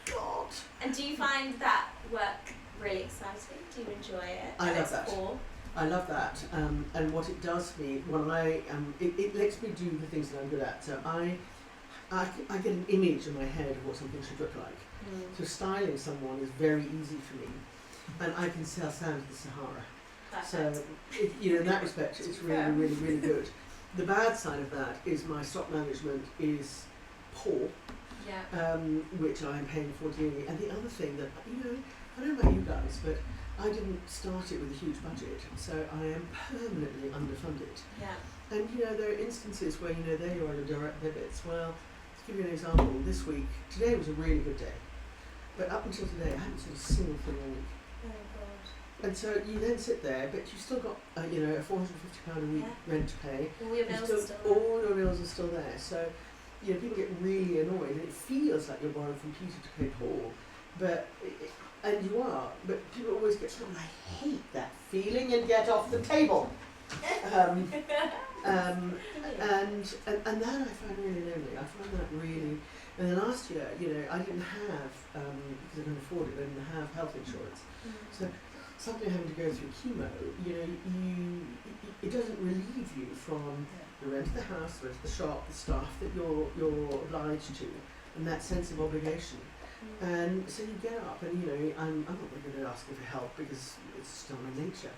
B: God.
C: And do you find that work really exciting? Do you enjoy it?
B: I
C: at
B: love
C: its
B: that.
C: core?
B: I love that, and what it does for me when it lets me do the things that I'm good at. So I get an image in my head of what something should look like. So styling someone is very easy for me, and I can sell sand to the Sahara.
C: Perfect.
B: So you know, in that respect, it's really, really, really good. The bad side of that is my stock management is poor,
C: Yeah.
B: which I'm paying for dearly. And the other thing that, you know, I don't know about you guys, but I didn't start it with a huge budget, so I am permanently underfunded.
C: Yeah.
B: And you know, there are instances where, you know, there you are on direct debits. Well, to give you an example, this week, today was a really good day, but up until today I hadn't seen a single thing all week.
C: Oh god.
B: And so you then sit there, but you've still got, you know, a £450 a week rent to pay.
C: All your bills are still
B: all your bills are still there. So, you know, people get really annoyed, and it feels like you're borrowing from Peter to pay Paul, but and you are. But people always get, oh, I hate that feeling, and get off the table. And that I find really lonely. I find that really. And then last year, you know, I didn't have because I couldn't afford it. I didn't have health insurance. So suddenly having to go through chemo, you know, it doesn't relieve you from the rent of the house, the rent of the shop, the staff that you're obliged to, and that sense of obligation. And so you get up, and you know, I'm not really going to ask for help because it's still my nature.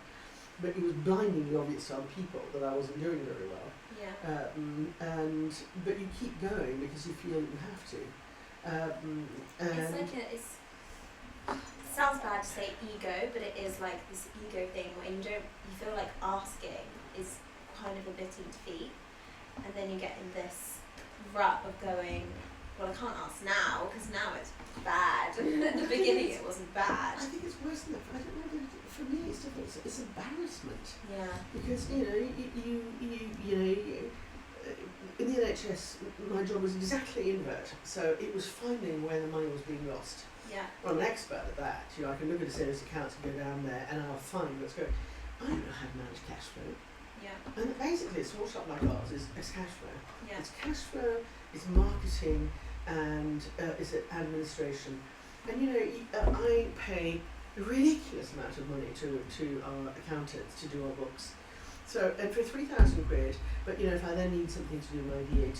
B: But it was blindingly obvious to other people that I wasn't doing very well.
C: Yeah.
B: But you keep going because you feel that you have to.
C: It's like it sounds bad to say ego, but it is like this ego thing where you feel like asking is kind of a bit in defeat, and then you get in this rut of going, well, I can't ask now because now it's bad. At the beginning it wasn't bad.
B: I think it's worse than that. I don't know. For me, it's different. It's embarrassment.
C: Yeah.
B: Because you know, you know, in the NHS, my job was exactly invert. So it was finding where the money was being lost.
C: Yeah.
B: Well, I'm an expert at that. You know, I can look at a serious accounts and go down there, and I'll find what's going. I don't know how to manage cash flow.
C: Yeah.
B: And basically, a small shop like ours is cash flow.
C: Yeah.
B: It's cash flow, it's marketing, and it's administration. And you know, I pay a ridiculous amount of money to our accountants to do our books. So, and for £3,000, but you know, if I then need something to do my VAT,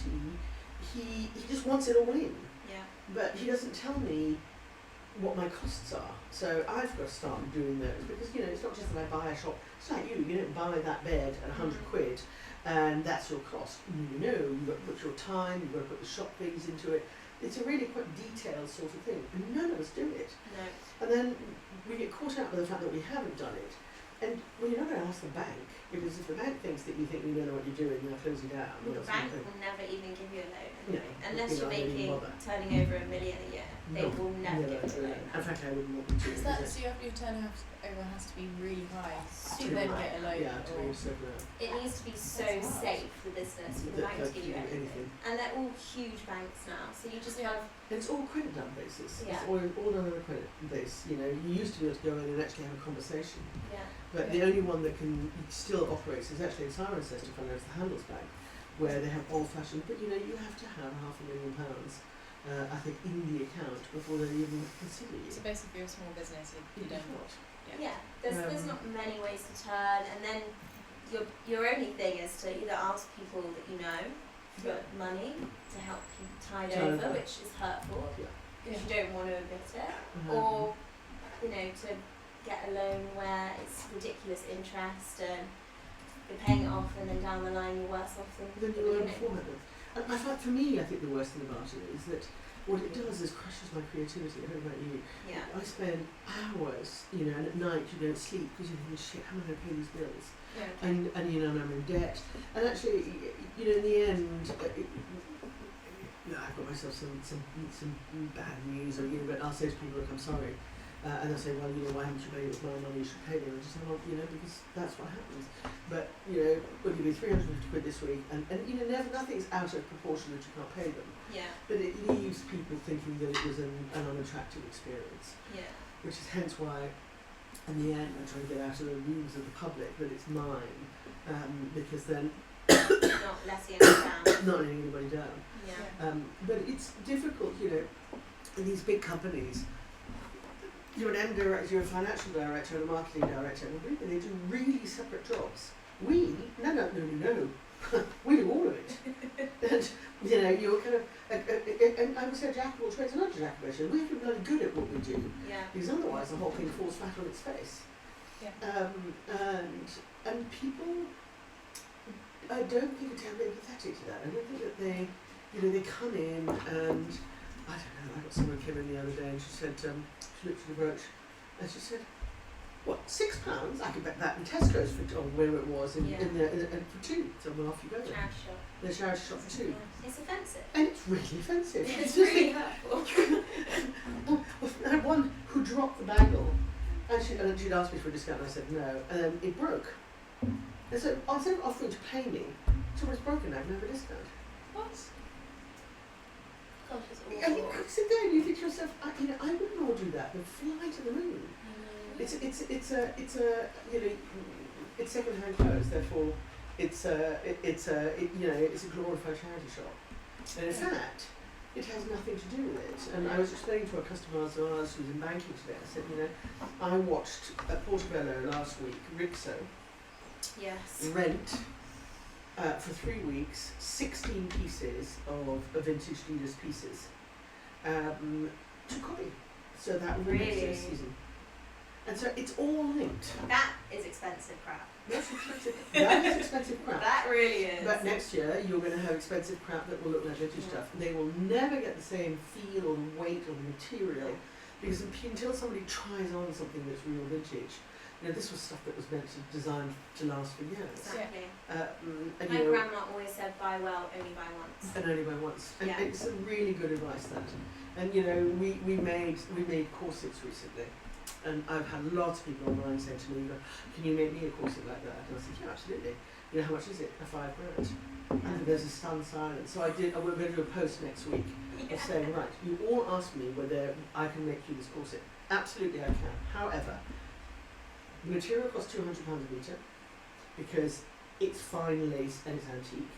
B: he just wants it all in.
C: Yeah.
B: But he doesn't tell me what my costs are. So I've got to start doing those, because you know, it's not just that I buy a shop. It's like you don't buy that bed at £100 and that's your cost. No, you've got to put your time, you've got to put the shop fees into it. It's a really quite detailed sort of thing, and none of us do it.
C: No.
B: And then we get caught out with the fact that we haven't done it. And well, you're not going to ask the bank, because if the bank thinks that you think you don't know what you're doing, they'll close you down.
C: Well, the bank will never even give you a loan anyway.
B: No,
C: Unless
B: you know,
C: you're
B: I don't even
C: making,
B: bother.
C: turning over $1 million a year. They will never give you a loan.
B: In fact, I wouldn't want them to.
A: Is that so? Your turnover has to be really high to
C: Super
A: then
C: high.
A: get a loan?
B: Yeah, to
A: or-
B: be circular.
C: It needs to be so
A: That's hard.
C: safe for the business for the bank to give you anything. And they're all huge banks now, so you just have.
B: And it's all credit done basis.
C: Yeah.
B: It's all done on a credit base. You know, you used to be able to go in and actually have a conversation.
C: Yeah.
B: But the only one that can still operates is actually in Cirencester, if I know, it's the Handelsbank, where they have old-fashioned. But you know, you have to have £500,000, I think, in the account before they even consider you.
A: So basically, if you're a small business, you don't.
B: not.
C: Yeah. There's not many ways to turn, and then your only thing is to either ask people that you know for money to help you tide
B: Tide
C: over,
B: over.
C: which is hurtful
B: Yeah.
C: because you don't want to admit it,
B: Mhm.
C: or to get a loan where it's ridiculous interest and you're paying it off and then down the line you're worse off than
B: Then
C: the
B: you were
C: beginning.
B: beforehand. And I find, for me, I think the worst thing about it is that what it does is crushes my creativity. I don't know about you.
C: Yeah.
B: I spend hours, and at night you don't sleep because you think, shit, how am I going to pay these bills?
C: Yeah.
B: And and I'm in debt. And actually, in the end, I've got myself some bad news, but I'll say to people, look, I'm sorry. And they'll say, well, why haven't you paid it with my money? You should pay me. And I just say, well, because that's what happens. But, we'll give you 350 quid this week, and nothing's out of proportion that you can't pay them.
C: Yeah.
B: But it leaves people thinking that it was an unattractive experience,
C: Yeah.
B: which is hence why, in the end, I try to get out of the rooms of the public that it's mine, because then
C: Not letting it down.
B: not letting anybody down.
C: Yeah.
B: But it's difficult, in these big companies. You're an M director, you're a financial director, and a marketing director, and really they do really separate jobs. We, no, we do all of it. And, you're kind of, and I would say a jack of all trades, not a jack of all trades. We have to be bloody good at what we do,
C: Yeah.
B: because otherwise the whole thing falls flat on its face.
A: Yeah.
B: And people, I don't think are terribly empathetic to that. I don't think that they come in and, I don't know, I got someone came in the other day and she said, she looked at the brooch and she said, what, £6? I could bet that in Tesco's for where it was in for two. So well, off you go.
C: Charity shop.
B: The charity shop for two.
C: Yeah. It's offensive.
B: And it's really offensive.
C: It's really hurtful.
B: I had one who dropped the bagel and she'd asked me for a discount and I said no, and then it broke. And so instead of offering to pay me, so it's broken, I can have a discount.
A: What?
C: Gosh, it's
B: And you
C: awful.
B: could sit there and you think to yourself, I wouldn't all do that, but fly to the moon. It's second-hand clothes, therefore it's a glorified charity shop. And in fact, it has nothing to do with it. And I was explaining to a customer of ours who's in banking today, I said, I watched at Portobello last week, Rixo,
C: Yes.
B: rent for 3 weeks 16 pieces of vintage Adidas pieces to copy. So that will be next year's
C: Really?
B: season. And so it's all linked.
C: That is expensive crap.
B: That's expensive. That is expensive crap.
C: That really is.
B: But next year you're going to have expensive crap that will look like vintage stuff. They will never get the same feel or weight or material because until somebody tries on something that's real vintage, this was stuff that was meant to designed to last for years.
C: Exactly.
B: And
C: My grandma always said, buy well, only buy once.
B: And only by once. And
C: Yeah.
B: it's a really good advice, that. And we made corsets recently. And I've had lots of people online saying to me, can you make me a corset like that? And I said, yeah, absolutely. How much is it? £5,000. And there's a stunned silence. So we're going to do a post next week of saying, right, you all ask me whether I can make you this corset. Absolutely I can. However, the material costs £200 a metre because it's fine lace and it's antique.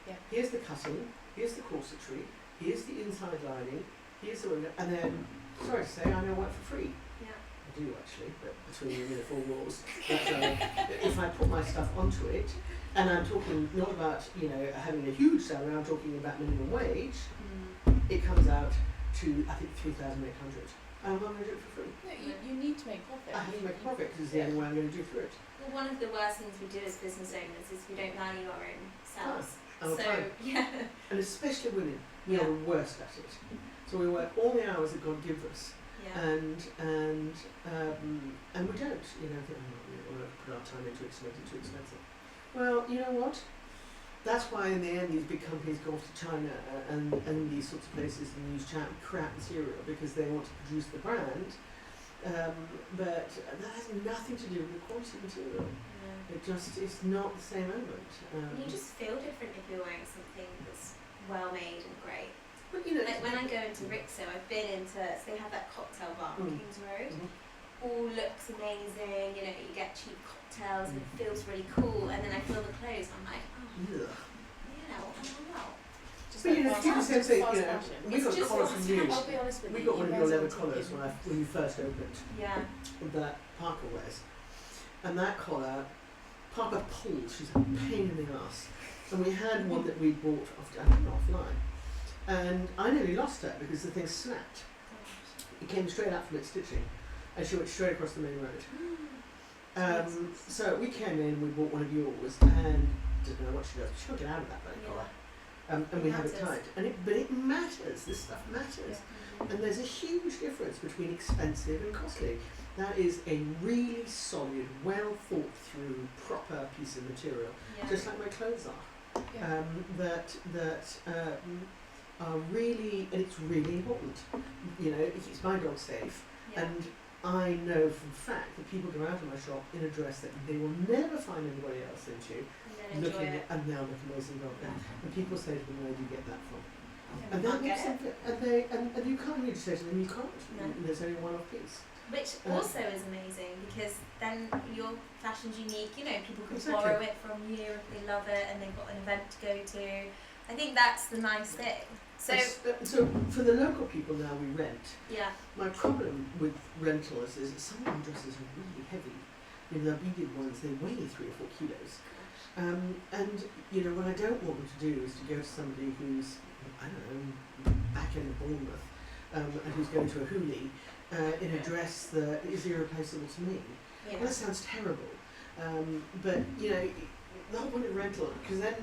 A: Yeah.
B: Here's the cutting, here's the corsetry, here's the inside lining, here's the window, and then, sorry to say, I now work for free.
C: Yeah.
B: I do actually, but between four walls. But if I put my stuff onto it, and I'm talking not about having a huge salary, I'm talking about minimum wage, it comes out to I think 3,800. And I'm going to do it for free.
A: No, you need to make profit.
B: I have to make a profit because it's the only way I'm going to do through it.
C: Well, one of the worst things we do as business owners is we don't value our own selves.
B: Our
C: So,
B: time.
C: yeah.
B: And especially women, we are the worst at it. So we work all the hours that God gives us,
C: Yeah.
B: and we don't. Think, we'll put our time into it, it's too expensive. Well, you know what? That's why in the end these big companies go off to China and these sorts of places and use crap material because they want to produce the brand. But that has nothing to do with the quality of material. It's not the same element.
C: You just feel different if you're wearing something that's well made and great.
B: But
C: Like when I go into Rixo, I've been into, so they have that cocktail bar on Kings Road. All looks amazing, you get cheap cocktails and it feels really cool, and then I feel the clothes and I'm like,
B: Ugh.
C: wow.
A: Just
B: But
A: like
B: people
A: fast
B: say,
A: fashion. Fashion.
B: we
C: It's
B: got a
C: just
B: collar
C: fast
B: from you.
A: I'll be honest with
B: We
A: you.
B: got one of your
A: emails
B: leather
A: on
B: collars
A: TV.
B: when you first opened.
C: Yeah.
B: That Parker wears. And that collar Parker pulls, she's a pain in the ass. And we had one that we bought offline. And I nearly lost her because the thing snapped. It came straight out from its stitching. And she went straight across the main road. So we came in, we bought one of yours, and didn't know what she does. She can't get out of that bloody collar. And we have it tight. But it matters. This stuff matters.
C: Yeah.
B: And there's a huge difference between expensive and costly. That is a really solid, well thought through, proper piece of material.
C: Yeah.
B: Just like my clothes are.
A: Yeah.
B: That are really, and it's really important. You know, it keeps my dog safe.
C: Yeah.
B: And I know for a fact that people go out of my shop in a dress that they will never find anybody else into,
C: And then enjoy it.
B: and now look amazing dog. And people say to me, where do you get that from?
C: Yeah,
B: And
C: we
B: that
C: can't
B: makes
C: get
B: them, and you can't really say to them, you can't.
C: No.
B: There's only one off piece.
C: Which also is amazing because then your fashion's unique, you know, people can
B: Exactly.
C: borrow it from you if they love it and they've got an event to go to. I think that's the nice thing. So,
B: So for the local people now we rent,
C: yeah,
B: my problem with rentals is that some of the dresses are really heavy. You know, the beaded ones, they weigh 3 or 4 kilos. And, you know, what I don't want them to do is to go to somebody who's, I don't know, back in Bournemouth, and who's going to a hoolie in a dress that is irreplaceable to me.
C: yeah.
B: Well, that sounds terrible. But, you know, the whole point of rental, because then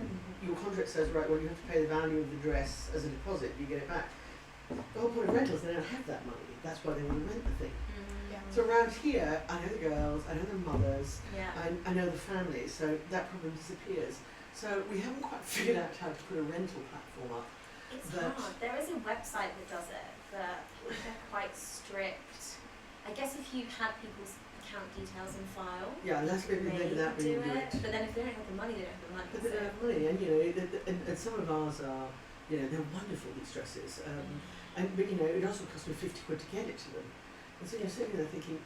B: your contract says, right, well, you have to pay the value of the dress as a deposit, you get it back. The whole point of rentals, they don't have that money. That's why they want to rent the thing.
A: Yeah.
B: So around here, I know the girls, I know the mothers,
C: Yeah.
B: I know the families, so that problem disappears. So we haven't quite figured out how to put a rental platform up.
C: It's
B: that-
C: hard. There is a website that does it, but they're quite strict. I guess if you had people's account details in file,
B: Yeah, and that's maybe that
C: do
B: being
C: it.
B: great.
C: But then if they don't have the money, they don't have the money.
B: But they don't have money, and you know, and some of ours are, you know, they're wonderful, these dresses. But you know, it also cost me 50 quid to get it to them. And so you're sitting there thinking,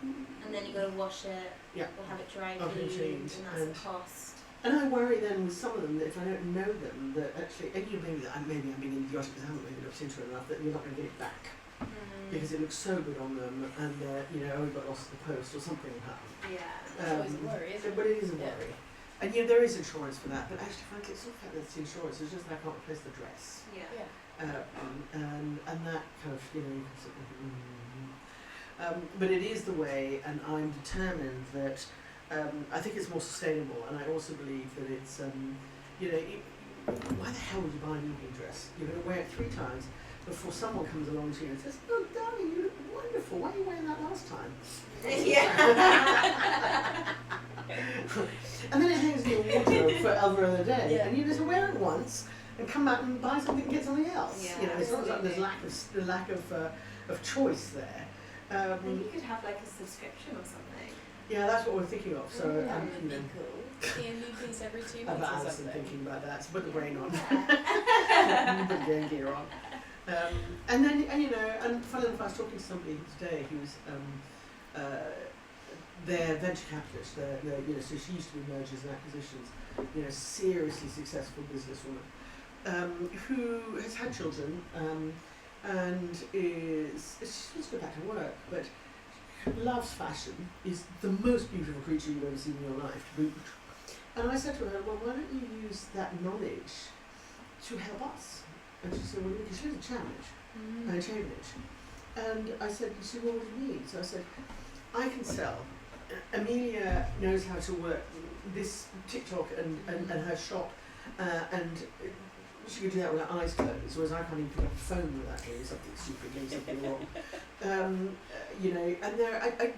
C: And then you got to wash it,
B: Yeah.
C: or have it dry
B: Have it
C: cleaned,
B: cleaned,
C: and that's
B: and-
C: a cost.
B: and I worry then with some of them that if I don't know them, that actually, and you maybe I'm being idiotic because I haven't maybe looked into it enough, that you're not going to get it back because it looks so good on them, and you know, oh, we got lost in the post or something will happen.
C: Yeah.
A: It's always a worry, isn't it?
B: But it is a
A: Yeah.
B: worry. And you know, there is insurance for that, but actually, frankly, it's not the fact that it's insurance, it's just that I can't replace the dress.
C: Yeah.
A: Yeah.
B: And that kind of, you know, you can sort of, but it is the way, and I'm determined that I think it's more sustainable, and I also believe that it's, you know, why the hell would you buy an evening dress? You're going to wear it 3 times before someone comes along to you and says, oh, darling, you look wonderful, why are you wearing that last time?
C: Yeah.
B: And then it hangs in your wardrobe for every other day,
A: Yeah.
B: and you just wear it once and come back and buy something and get something else.
C: Yeah,
B: You know, it's not like there's
A: absolutely.
B: lack of choice there.
C: Maybe you could have like a subscription or something.
B: Yeah, that's what we're thinking of. So
A: That
B: you
A: would be
B: know,
A: cool. Seeing new things every 2 weeks
B: about
A: or
B: Alison
A: something.
B: thinking about that. So put the brain on,
C: Yeah.
B: put the game gear on. And then, and you know, and funnily enough, I was talking to somebody today who's they're venture capitalist. They're, you know, so she used to be mergers and acquisitions. You know, seriously successful businesswoman who has had children and is she wants to go back to work, but loves fashion. Is the most beautiful creature you've ever seen in your life to boot. And I said to her, well, why don't you use that knowledge to help us? And she said, well, because she lives in Cambridge. And I said, well, what do you need? So I said, I can sell. Amelia knows how to work this TikTok and her shop, and she could do that with her eyes closed, whereas I can't even pick up the phone without doing something stupid, doing something wrong. You know, and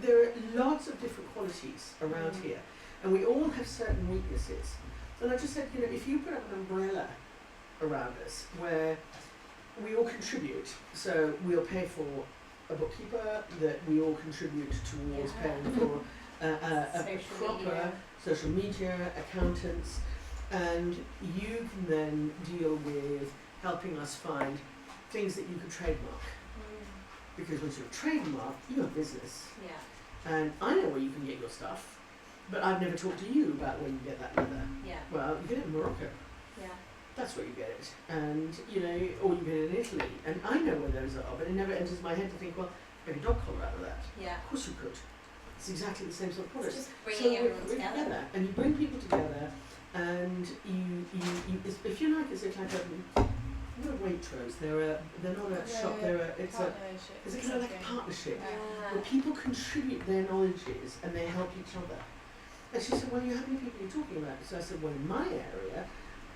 B: there are lots of different qualities around here, and we all have certain weaknesses. And I just said, you know, if you put up an umbrella around us where we all contribute, so we'll pay for a bookkeeper, that we all contribute towards paying for a proper social media, accountants, and you can then deal with helping us find things that you could trademark. Because once you're trademarked, you have business.
C: Yeah.
B: And I know where you can get your stuff, but I've never talked to you about where you get that leather.
C: Yeah.
B: Well, you get it in Morocco.
C: Yeah.
B: That's where you get it. And, you know, or you get it in Italy. And I know where those are, but it never enters my head to think, well, make a dog collar out of that.
C: Yeah.
B: Of course you could. It's exactly the same sort of
C: It's
B: product.
C: just
B: So
C: bringing everyone
B: we're
C: together.
B: and you bring people together, and you if you like, it's like not a Waitrose. They're not a shop. It's a kind of like a partnership where people contribute their knowledges and they help each other. And she said, well, how many people are you talking about? So I said, well, in my area,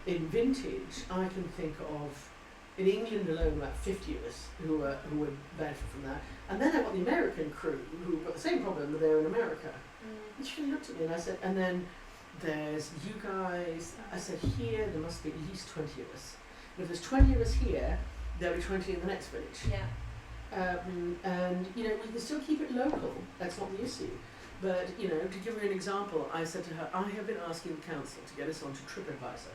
B: in vintage, I can think of, in England alone, about 50 of us who would benefit from that. And then I've got the American crew who've got the same problem, but they're in America. And she looked at me and I said, and then there's you guys. I said, here there must be at least 20 of us. And if there's 20 of us here, there'll be 20 in the next village.
C: Yeah.
B: And we can still keep it local. That's not the issue. But to give you an example, I said to her, I have been asking the council to get us onto TripAdvisor.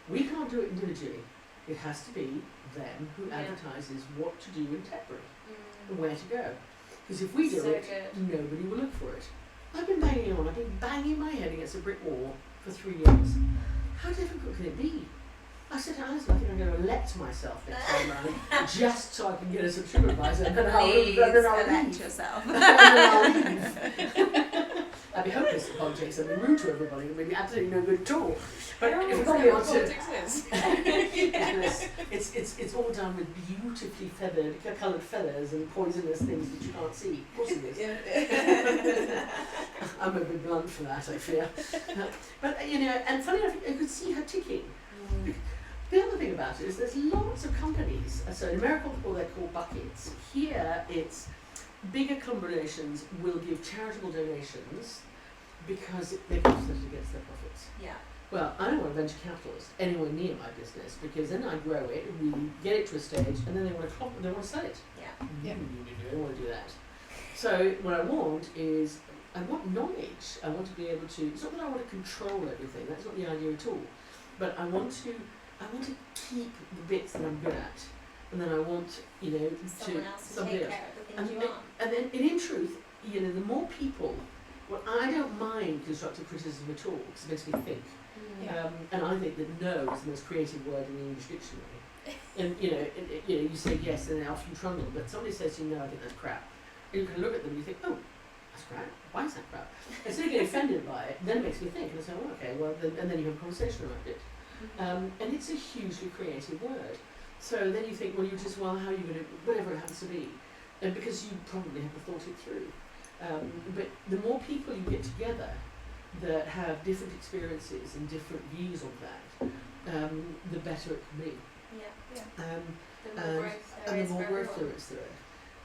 B: We can't do it individually. It has to be them who advertises what to do in Tetbury and where to go. Because if we do nobody will look for it. I've been banging my head against a brick wall for 3 years. How difficult can it be? I said to Alison, I think I'm going to elect myself next time round, just so I can get us a TripAdvisor, and then I'll leave.
C: Yourself.
B: And then I'll leave. I'd be hopeless at politics. I'd be rude to everybody. It'd be absolutely no good at all. But if we're going on to it's all done with beautifully coloured feathers and poisonous things that you can't see. Of course it is. I'm a bit blunt for that, I fear. But and funny enough, you could see her ticking. The other thing about it is there's lots of companies. So in America they're called buckets. Here it's bigger combinations will give charitable donations because they consider it against their profits.
C: Yeah.
B: Well, I don't want a venture capitalist anywhere near my business because then I grow it, we get it to a stage, and then they want to sell it.
C: Yeah.
B: I don't want to do that. So what I want is I want knowledge. I want to be able to. It's not that I want to control everything. That's not the idea at all. But I want to keep the bits that I'm good at, and then I want
C: someone else to take care of the things you want.
B: And then in truth, the more people. Well, I don't mind constructive criticism at all because it makes me think. And I think that no is the most creative word in the English dictionary. And you say yes, and then off you trundle. But somebody says to you, no, I think that's crap. And you can look at them and you think, oh, that's crap. Why is that crap? Instead of getting offended by it, then it makes me think. And I say, well, okay, well, and then you have a conversation around it. And it's a hugely creative word. So then you think, well, how are you going to, whatever it happens to be, and because you probably haven't thought it through. But the more people you get together that have different experiences and different views on that, the better it can be. The more growth there is there.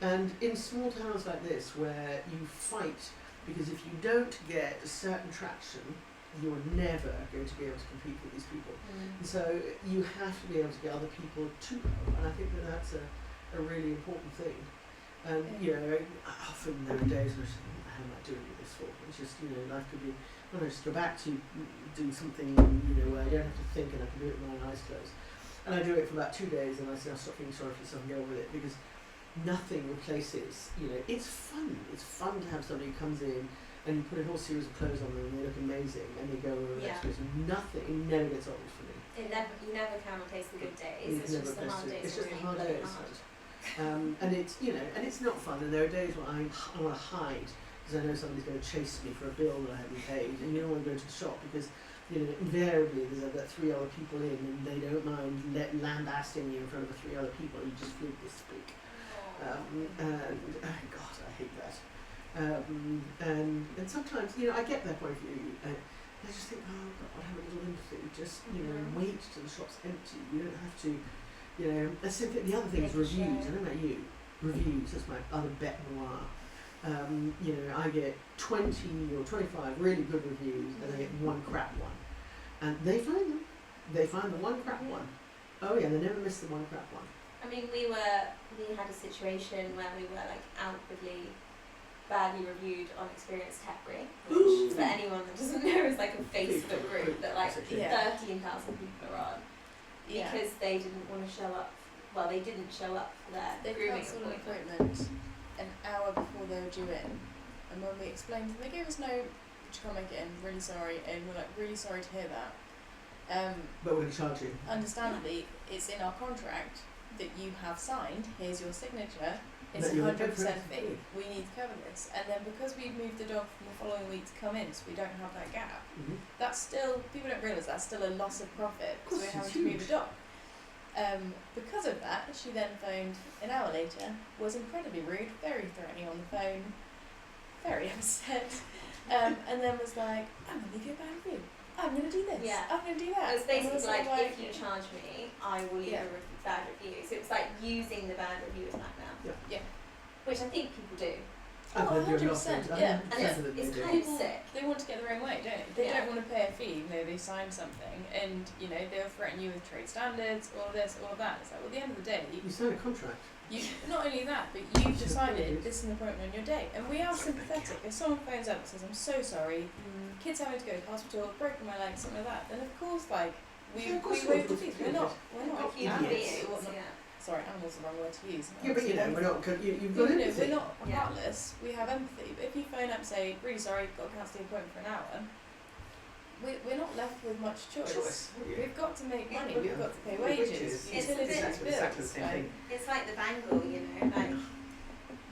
B: And in small towns like this, where you fight, because if you don't get a certain traction, you're never going to be able to compete with these people. And so you have to be able to get other people to help, and I think that that's a really important thing. And often there are days when I say, how am I doing this for? It's just life could be. Well, I just go back to do something where I don't have to think and I can do it with my eyes closed. And I do it for about 2 days, and I say I'll stop feeling sorry for myself and get on with it because nothing replaces. It's fun. It's fun to have somebody who comes in and you put a whole series of clothes on them and they look amazing and they go over the next person. Nothing. It never gets old for me.
C: You never can replace the good days. It's just the hard days.
B: It's just the hard days. And it's and it's not fun. And there are days when I want to hide because I know somebody's going to chase me for a bill that I haven't paid, and you don't want to go to the shop because invariably there's about 3 other people in, and they don't mind lambasting you in front of 3 other people. You just feel this big. And God, I hate that. And sometimes I get their point of view, and I just think, oh God, have a little empathy. Just wait till the shop's empty. You don't have to. The other thing is reviews. I don't know about you. Reviews, that's my other bête noire. I get 20 or 25 really good reviews, and I get 1 crap one. And they find them. They find the 1 crap one. Oh yeah, they never miss the 1 crap one.
C: I mean, we had a situation where we were outwardly badly reviewed on Experience Tetbury, which for anyone that doesn't know is like a Facebook group that 13,000 people are on. Because they didn't want to show up. Well, they didn't show up for their grooming appointment
A: an hour before they were due in, and when we explained, they gave us no, but you can't make it in. Really sorry, and we're really sorry to hear that.
B: But we're going to charge you.
A: Understandably, it's in our contract that you have signed, here's your signature, it's
B: That you're
A: 100%
B: okay.
A: fee, we need to cover this. And then because we've moved the dog from the following week to come in, so we don't have that gap, that's still, people don't realise that's still a loss of profit,
B: Of
A: because
B: course,
A: we're having
B: it's
A: to move
B: huge.
A: the dog. Because of that, she then phoned an hour later, was incredibly rude, very threatening on the phone, very upset, and then was like, I'm going to leave you a bad review. I'm going to do this.
C: Yeah.
A: I'm going to do
C: It
A: that.
C: was basically
A: And I was
C: like, if you charge me, I will leave
A: Yeah.
C: a bad review. So it was like using the bad review as blackmail.
A: Yeah.
C: Which I think people do.
B: I
A: Oh,
B: think you're not
A: 100%,
B: fit.
A: yeah.
C: And it's kind of sick.
A: They want to get their own way, don't they? They
C: Yeah.
A: don't want to pay a fee, even though they signed something, and they'll threaten you with trade standards, all of this, all of that. It's like, well, at the end of the day,
B: You sign a contract.
A: you not only that, but you've decided this is an appointment on your day, and we are sympathetic. If someone phones up and says, "I'm so sorry, kids having to go to hospital, broken my leg, something like that," then of course, like we
B: Yeah, of course
A: waive
B: we'll
A: the fees.
B: do
A: We're
B: it.
A: not
C: Human
B: idiots.
C: beings,
A: whatnot.
C: yeah.
A: Sorry, animals the wrong word to use.
B: Yeah, but we're not. You've got
A: We're
B: empathy.
A: not
C: Yeah.
A: heartless. We have empathy. But if you phone up and say, "Really sorry, got to cancel the appointment for an hour," we're not left with much choice.
B: Yeah.
A: We've got to make money.
B: Yeah.
A: We've got to pay
B: Wages.
A: wages,
C: It's
A: utilities,
B: exactly
A: bills.
B: the same
A: like-
B: thing.
C: It's like the bangle, like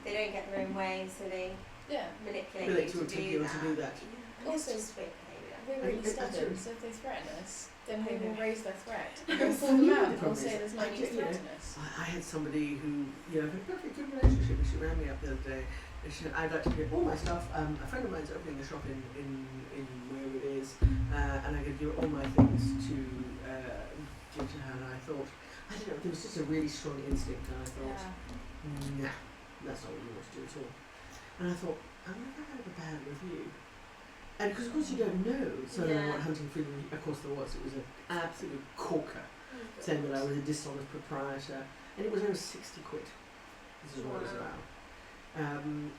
C: they don't get their own way, so they
A: Yeah.
C: manipulate
B: Relate
C: you
B: to
C: to
B: a
C: do
B: people
C: that.
B: to do that.
C: Yeah.
A: Also-
C: It's just weird behaviour.
A: We're really
B: And it's
A: stubborn,
B: actually-
A: so if they threaten us, then we will
B: Yeah.
A: raise their threat.
B: Yeah.
A: We'll pull them
B: Yeah,
A: out
B: the
A: and we'll
B: problem
A: say
B: is,
A: there's no
B: I
A: need
B: get,
A: to
B: you know,
A: threaten us.
B: I had somebody who, had a perfectly good relationship, and she rang me up the other day, and she said, I'd like to get all my stuff, a friend of mine's opening a shop in where it is, and I could give all my things to give to her, and I thought, I don't know, there was just a really strong instinct, and I thought,
A: Yeah.
B: nah, that's not what you want to do at all. And I thought, I'm never had a bad review. And because of course you don't know, so then
C: Yeah.
B: what Hunting Freedom, of course there was, it was an absolute corker, saying that I was a dishonest proprietor, and it was over 60 quid. This is what it was
C: Wow.
B: about.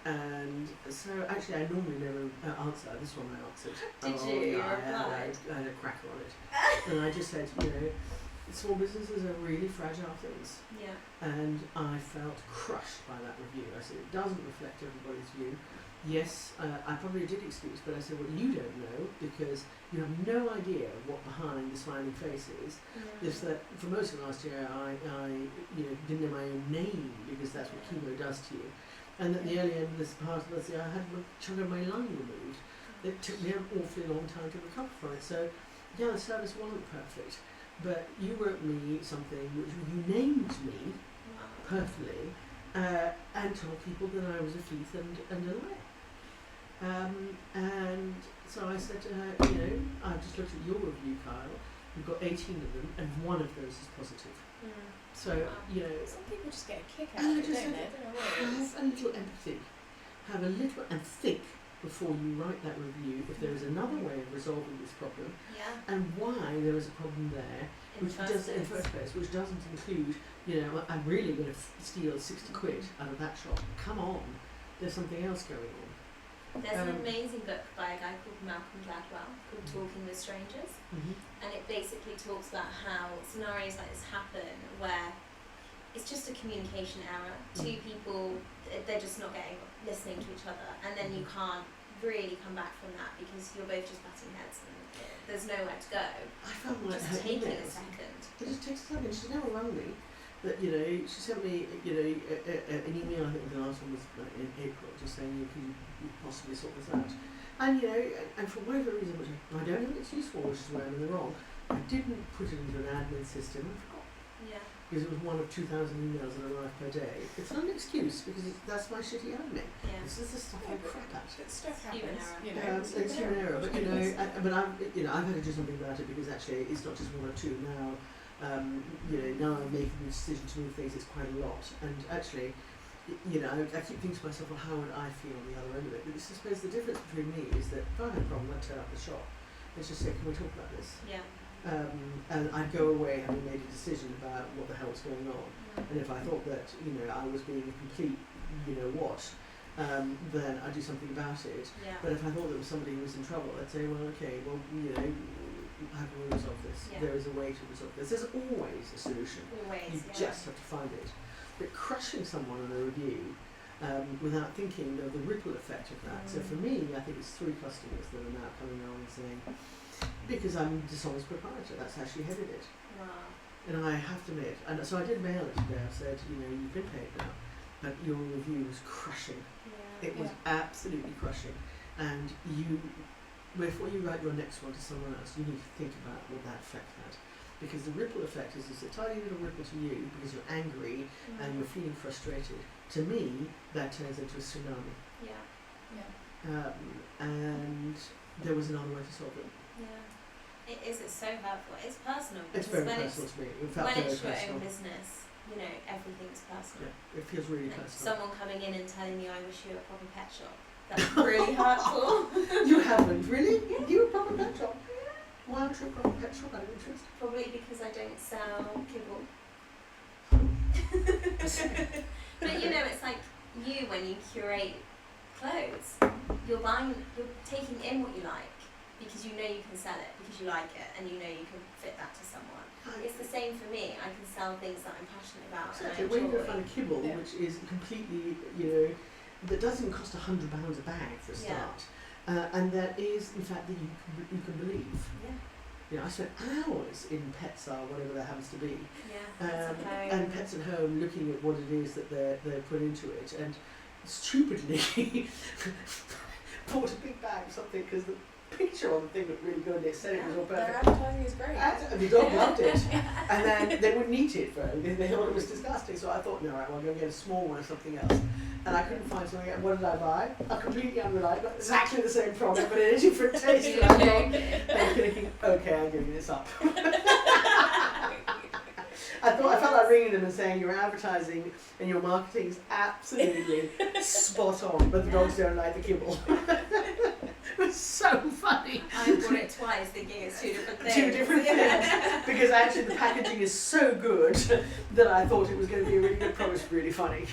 B: And so actually I normally never answer, this one I answered.
C: Did
B: Oh,
C: you? You
B: yeah,
C: replied?
B: I had a cracker on it. And I just said, small businesses are really fragile things.
C: Yeah.
B: And I felt crushed by that review. I said, it doesn't reflect everybody's view. Yes, I probably did excuse, but I said, well, you don't know because you have no idea what behind the smiling face is. Is that for most of last year I didn't know my own name because that's what chemo does to you. And at the early end of this part of this year I had a chunk of my lung removed. It took me an awfully long time to recover from it. So yeah, the service wasn't perfect. But you wrote me something which you named me
C: Wow.
B: personally and told people that I was a thief and a liar. And so I said to her, I just looked at your review, Kyle. You've got 18 of them, and one of those is positive. So,
A: Some people just get a kick out
B: And
A: of
B: I
A: it,
B: just
A: don't
B: said,
A: they? I don't know what it is.
B: have a little empathy. Have a little, and think before you write that review if there is another way of resolving this problem
C: Yeah.
B: and why there is a problem there,
C: In
B: which
C: the
B: does in the
C: first
B: first place, which doesn't include, I'm really going to steal 60 quid out of that shop. Come on, there's something else going on.
C: There's an amazing book by a guy called Malcolm Gladwell called Talking with Strangers, and it basically talks about how scenarios like this happen where it's just a communication error. Two people, they're just not listening to each other, and then you can't really come back from that because you're both just butting heads and there's nowhere to go.
B: I found like
C: Just
B: her
C: taking a
B: emails.
C: second.
B: It just takes a second. She's never rung me. But she sent me an email. I think the last one was in April, just saying can you possibly sort this out. And and for whatever reason, which I don't have an excuse for, which is where I'm in the wrong, I didn't put it into an admin system. I forgot
C: Yeah.
B: because it was one of 2,000 emails that arrived per day. It's not an excuse because that's my shitty admin.
C: Yeah.
B: This is the stuff I crap at.
A: But stuff
C: Human
A: happens,
C: error.
B: It's human error, but but I've had to do something about it because actually it's not just one or two now. Now I'm making the decision to move things. It's quite a lot, and actually, I keep thinking to myself, well, how would I feel on the other end of it? Because I suppose the difference between me is that if I had a problem, I'd turn up the shop. Let's just say, can we talk about this?
C: Yeah.
B: And I'd go away having made a decision about what the hell's going on. And if I thought that I was being a complete then I'd do something about it.
C: Yeah.
B: But if I thought there was somebody who was in trouble, I'd say, well, okay, how can we resolve this?
C: Yeah.
B: There is a way to resolve this. There's always a solution.
C: Always.
B: You
C: Yeah.
B: just have to find it. But crushing someone in a review without thinking of the ripple effect of that. So for me, I think it's 3 customers that are now coming on and saying, because I'm a dishonest proprietor, that's how she headed it.
C: Wow.
B: And I have to admit, and so I did mail it today. I said, you've been paid now, but your review was crushing.
C: Yeah.
B: It was absolutely crushing. And before you write your next one to someone else, you need to think about what that effect had. Because the ripple effect is a tiny little ripple to you because you're angry and you're feeling frustrated. To me, that turns into a tsunami.
C: Yeah.
B: And there was another way to solve it.
C: Yeah. It is. It's so hurtful. It's personal.
B: It's very personal to me. It felt
C: when
B: very
C: it's your
B: personal.
C: own business, everything's personal.
B: Yeah, it feels really personal.
C: Someone coming in and telling me I wish you were a proper pet shop. That's really hurtful.
B: You haven't, really?
C: Yeah.
B: You were a proper pet shop? Why aren't you a proper pet shop out of interest?
C: Probably because I don't sell kibble. But it's like you when you curate clothes, you're taking in what you like because you know you can sell it because you like it and you know you can fit that to someone. It's the same for me. I can sell things that I'm passionate about.
B: Exactly.
C: And I
B: When
C: enjoy.
B: you find a kibble, which is completely, that doesn't cost £100 a bag for a start, and that is, in fact, that you can believe.
C: Yeah.
B: I spent hours in Pets or whatever that happens to be,
C: Yeah.
B: and Pets at Home, looking at what it is that they're put into it, and stupidly bought a big bag of something because the picture on the thing looked really good and it said it was all
A: Their
B: perfect.
A: advertising is great.
B: And the dog loved it. And then they wouldn't eat it for it. They thought it was disgusting. So I thought, no, right, well, I'm going to get a small one or something else. And I couldn't find something else. What did I buy? A completely unrelated, but exactly the same product, but in a different taste. And I was thinking, okay, I'm giving this up. I felt like ringing them and saying your advertising and your marketing is absolutely spot on, but the dogs don't like the kibble. It was so funny.
C: I bought it twice thinking it's two different things.
B: Two different things. Because actually the packaging is so good that I thought it was going to be a really good product, really funny.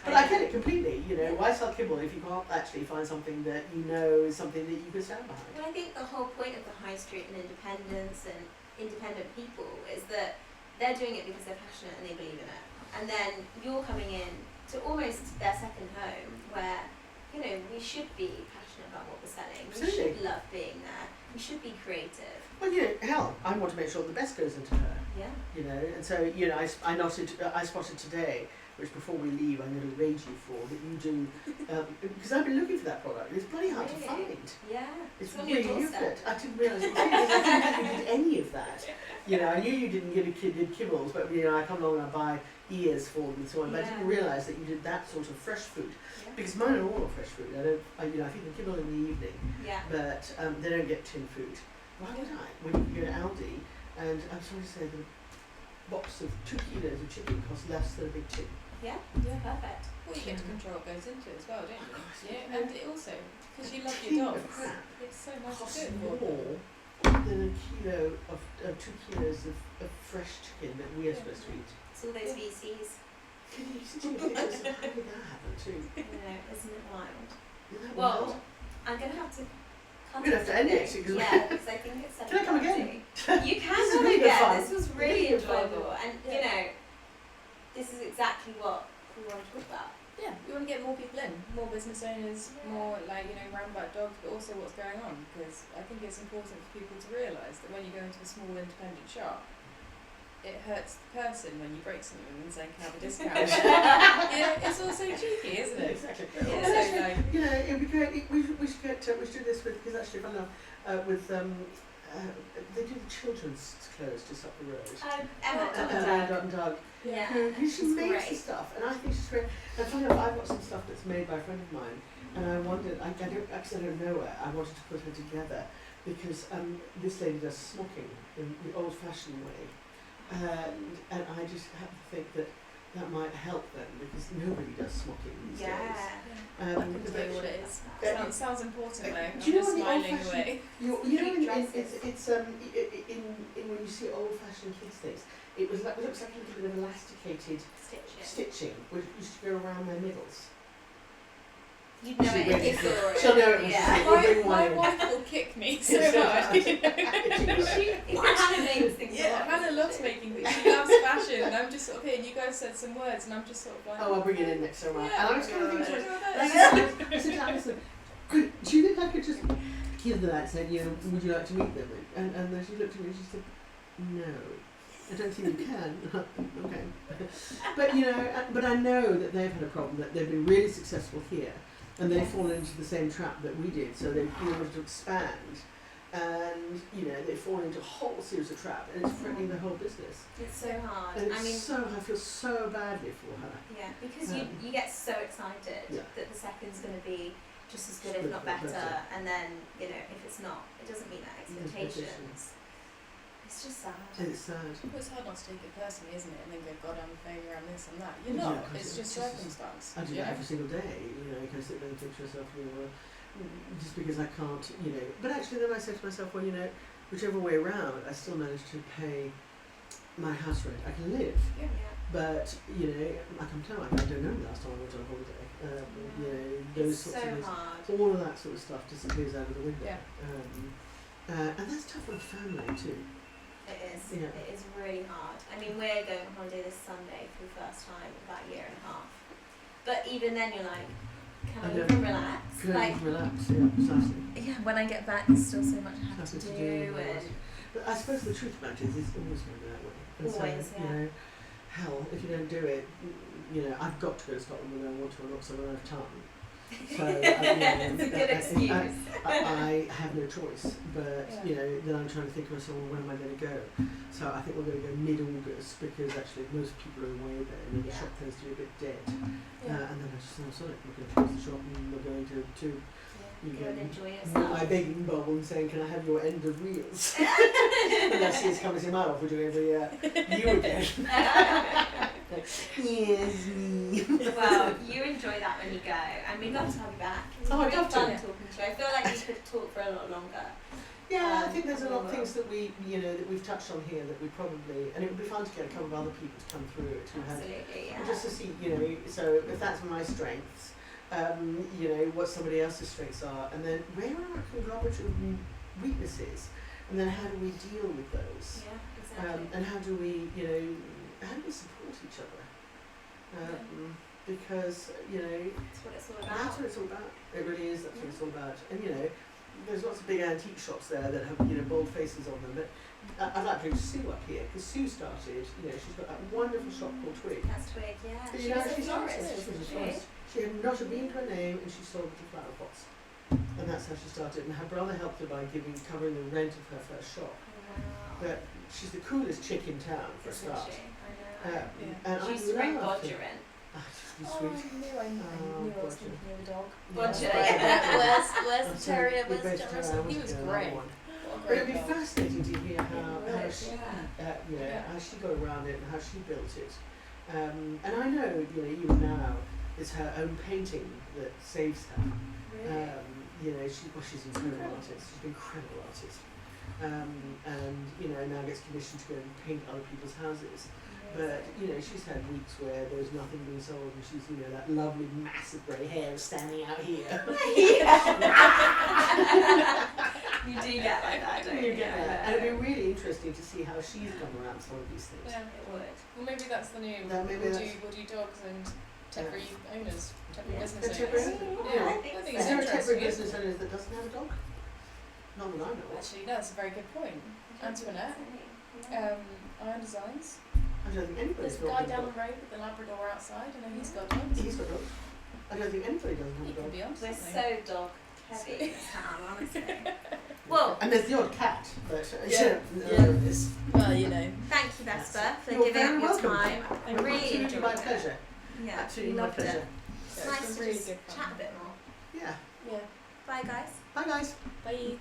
B: But I get it completely, why sell kibble if you can't actually find something that is something that you can stand behind?
C: Well, I think the whole point of the high street and independence and independent people is that they're doing it because they're passionate and they believe in it. And then you're coming in to almost their second home where, we should be passionate about what we're selling.
B: Absolutely.
C: We should love being there. We should be creative.
B: Well, hell, I want to make sure the best goes into her.
C: Yeah.
B: And so, I spotted today, which before we leave I'm going to rage you for, that you do, because I've been looking for that product. It's bloody hard to find.
C: Yeah.
B: It's
C: on
B: really
C: your
B: good.
C: doorstep.
B: I didn't realise it was you. I didn't think you did any of that. I knew you didn't did kibbles, but I come along and I buy ears for them and so on. But I didn't realise that you did that sort of fresh food.
C: Yeah.
B: Because mine are all fresh food. I feed them kibble in the evening,
C: Yeah.
B: but they don't get tin food. Why would I? When you go to Aldi, and I'm sorry to say the box of 2 kilos of chicken costs less than a big tin.
C: Yeah. Perfect.
A: Well, you get to control what goes into it as well, don't you?
B: Of course.
A: And it also, because you love
B: Tin
A: your
B: of
A: dogs,
B: crap
A: it's so nice
B: costs
A: to do it for them.
B: more than a kilo of 2 kilos of fresh chicken that we are supposed to eat.
C: It's all those VCs.
B: Can you see how did that happen too?
C: Isn't it wild?
B: Isn't that
C: Well,
B: wild?
C: I'm going to have to cut
B: We're gonna have to end it,
C: today.
B: because
C: because I think it's
B: Can I come again?
C: You can
B: This is
C: come
B: really good
C: again.
B: fun.
C: This was really
B: Really good fun.
C: enjoyable. And, this is exactly what we want to talk about.
A: Yeah, we want to get more people in, more business owners, more roundabout dogs, but also what's going on, because I think it's important for people to realise that when you go into a small independent shop, it hurts the person when you break something and say, can I have a discount? It's also cheeky, isn't it?
B: Exactly.
A: Yeah,
B: And
A: so
B: actually, it'd be great. We should do this because actually, funny enough, they do the children's clothes just up the road.
C: Emma
B: and Doug.
C: Yeah.
B: She
C: she's
B: makes
C: great.
B: the stuff, and I think she's great. And funny enough, I've got some stuff that's made by a friend of mine, and I wondered, I don't know her, I wanted to put her together because this lady does smocking in the old-fashioned way, and I just happen to think that might help them because nobody does smocking these days.
A: I can tell you what it is. Sounds important though. I'm
B: do you know
A: just
B: what the
A: smiling
B: old-fashioned-
A: away.
B: It's in when you see old-fashioned kids things, it looks like a little bit of elasticated stitching, which used to go around their middles.
C: You'd know
B: She'll
C: it
B: really
C: if you saw it.
B: she'll know it when she
C: Yeah.
B: sees it. We'll bring one
A: My
B: in.
A: wife will kick me so
B: Yes,
A: much.
C: Hannah makes things
A: Yeah,
C: up.
A: Hannah loves making things. She loves fashion, and I'm just sort of here. And you guys said some words, and I'm just sort of like.
B: Oh, I'll bring it in next time.
A: Yeah,
B: And I was kind of thinking,
A: yeah.
B: I said to Alison, do you think I could just give them that and say, would you like to meet them? And then she looked at me and she said, No. I don't think you can. Okay. But you know, but I know that they've had a problem, that they've been really successful here and they've fallen into the same trap that we did, so they've been able to expand and you know, they've fallen into a whole series of traps and it's threatening the whole business.
C: It's so hard.
B: And it's
C: I mean,
B: I feel so badly for her.
C: yeah, because you get so excited that the second's going to be just as good, if not better, and then, you know, if it's not, it doesn't meet that expectations. It's just sad.
B: It's sad.
A: Well, it's hard not to take it personally, isn't it? And then go, God, I'm a failure, I'm this, I'm that. You're not. It's just circumstance.
B: I do that every single day. You know, you can sit there and think to yourself, you know, just because I can't, you know. But actually, then I said to myself, well, you know, whichever way around, I still manage to pay my house rent. I can live.
C: Yeah.
B: But you know, I can tell. I don't know the last time I went on holiday. You know, those sorts of things.
C: Hard.
B: All of that sort of stuff disappears out of the window.
A: Yeah.
B: And that's tough on family too.
C: It is.
B: Yeah.
C: It is really hard. I mean, we're going on holiday this Sunday for the first time in about a year and a half. But even then, you're like, can I even relax?
B: Can I
C: Like,
B: even relax? Yeah, precisely.
C: yeah, when I get back, there's still so much I have to
B: Something
C: do. And
B: But I suppose the truth about it is it's always going to be that way. And
C: Always,
B: so, you know, hell, if you don't do it, you know, I've got to go to Scotland whether I want to or not, so I don't have time. So, you know,
C: it's a good excuse.
B: I have no choice, but you know, then I'm trying to think of myself, well, when am I going to go? So I think we're going to go mid-August because actually most people are away then and the shop tends to be a bit dead. And then I just said, I'm sorry, we're going to close the shop and we're going to you
C: go and
B: know,
C: enjoy yourself.
B: my begging bowl and saying, can I have your end of reels? And I see it's coming to my off, we're doing every you again. Yes, me.
C: Well, you enjoy that when you go, and we'd love to have you back. It's
B: Oh, I'd
C: really
B: love to.
C: fun talking to you. I feel like we could talk for a lot longer.
B: Yeah, I think there's a lot of things that we, you know, that we've touched on here that we probably, and it would be fun to get a couple of other people to come through it who have,
C: Absolutely, yeah.
B: just to see, you know, so if that's my strengths, you know, what somebody else's strengths are, and then where are our conglomerate weaknesses, and then how do we deal with those,
C: Yeah, exactly.
B: and how do we, you know, how do we support each other? Because, you know,
C: That's what it's all about.
B: that's what it's all about. It really is. That's what it's all about. And you know, there's lots of big antique shops there that have, you know, bold faces on them. But I'd like to bring Sue up here because Sue started. You know, she's got that wonderful shop called Twig.
C: That's Twig, yeah.
B: But,
C: She
B: you know,
C: was a
B: she's
C: florist,
B: she was a
C: wasn't she?
B: florist. She had not a bean to her name, and she sold little flower pots. And that's how she started. And her brother helped her by covering the rent of her first shop.
C: Oh, wow.
B: But she's the coolest chick in town for a
C: Isn't
B: start.
C: she? I know.
B: And
C: She
B: I
C: used to bring
B: loved
C: Bodger
B: her.
C: in.
B: Ah, she's
A: Oh,
B: sweet.
A: I knew I was
B: Bodger.
A: thinking of a dog.
C: Bodger,
A: Right,
C: yeah.
A: Where's the terrier? Where's the
B: terrier?
A: terrier? He was great. What a
B: But
A: great
B: it'd be
A: dog.
B: fascinating to hear how
A: It
B: she,
A: would,
B: you know,
A: Yeah.
B: how she got around it and how she built it. And I know, you know, even now, it's her own painting that saves her.
C: Really?
B: You know, she's an incredible artist. She's an incredible artist. And you know, now gets commissioned to go and paint other people's houses. But you know, she's had weeks where there's nothing being sold, and she's, you know, that lovely massive grey hair standing out here.
C: You do get like that, don't you?
B: You get that. And it'd be really interesting to see how she's come around some of these things.
A: Yeah,
C: It would.
A: well, maybe that's the new.
B: That maybe
A: we'll
B: that's-
A: do dogs and Tetbury owners, Tetbury
C: Yeah.
A: business
B: The
A: owners.
B: Tetbury-
A: Yeah,
C: I
A: I
C: think
A: think
C: so.
B: Is
A: it's
B: there a
A: interesting.
B: Tetbury business owner that doesn't have a dog? Not that I know of.
A: Actually, that's a very good point. Antoinette, Iron Designs.
B: I don't think anybody's
A: There's a
B: got
A: guy
B: a
A: down
B: dog.
A: the road with the Labrador outside. I know he's got dogs.
B: He's got dogs. I don't think anybody doesn't have
A: He
B: a
A: could
B: dog.
A: be on
C: We're
A: something.
C: so dog heavy in this town, honestly. Well,
B: And there's the odd cat, but
A: Yeah.
B: it's
A: Well, you know.
C: thank you, Vesper, for
B: You're
C: giving
B: very
C: up your
B: welcome.
C: time. I really
B: absolutely
C: enjoyed
B: my
C: it.
B: pleasure.
C: Yeah,
B: Absolutely
C: we
B: my
C: loved
B: pleasure.
C: it. It's
A: Yeah,
C: nice
A: it's
C: to
A: really
C: just
A: good
C: chat
A: fun.
C: a bit more.
B: Yeah.
A: Yeah.
C: Bye, guys.
B: Bye guys.
A: Bye.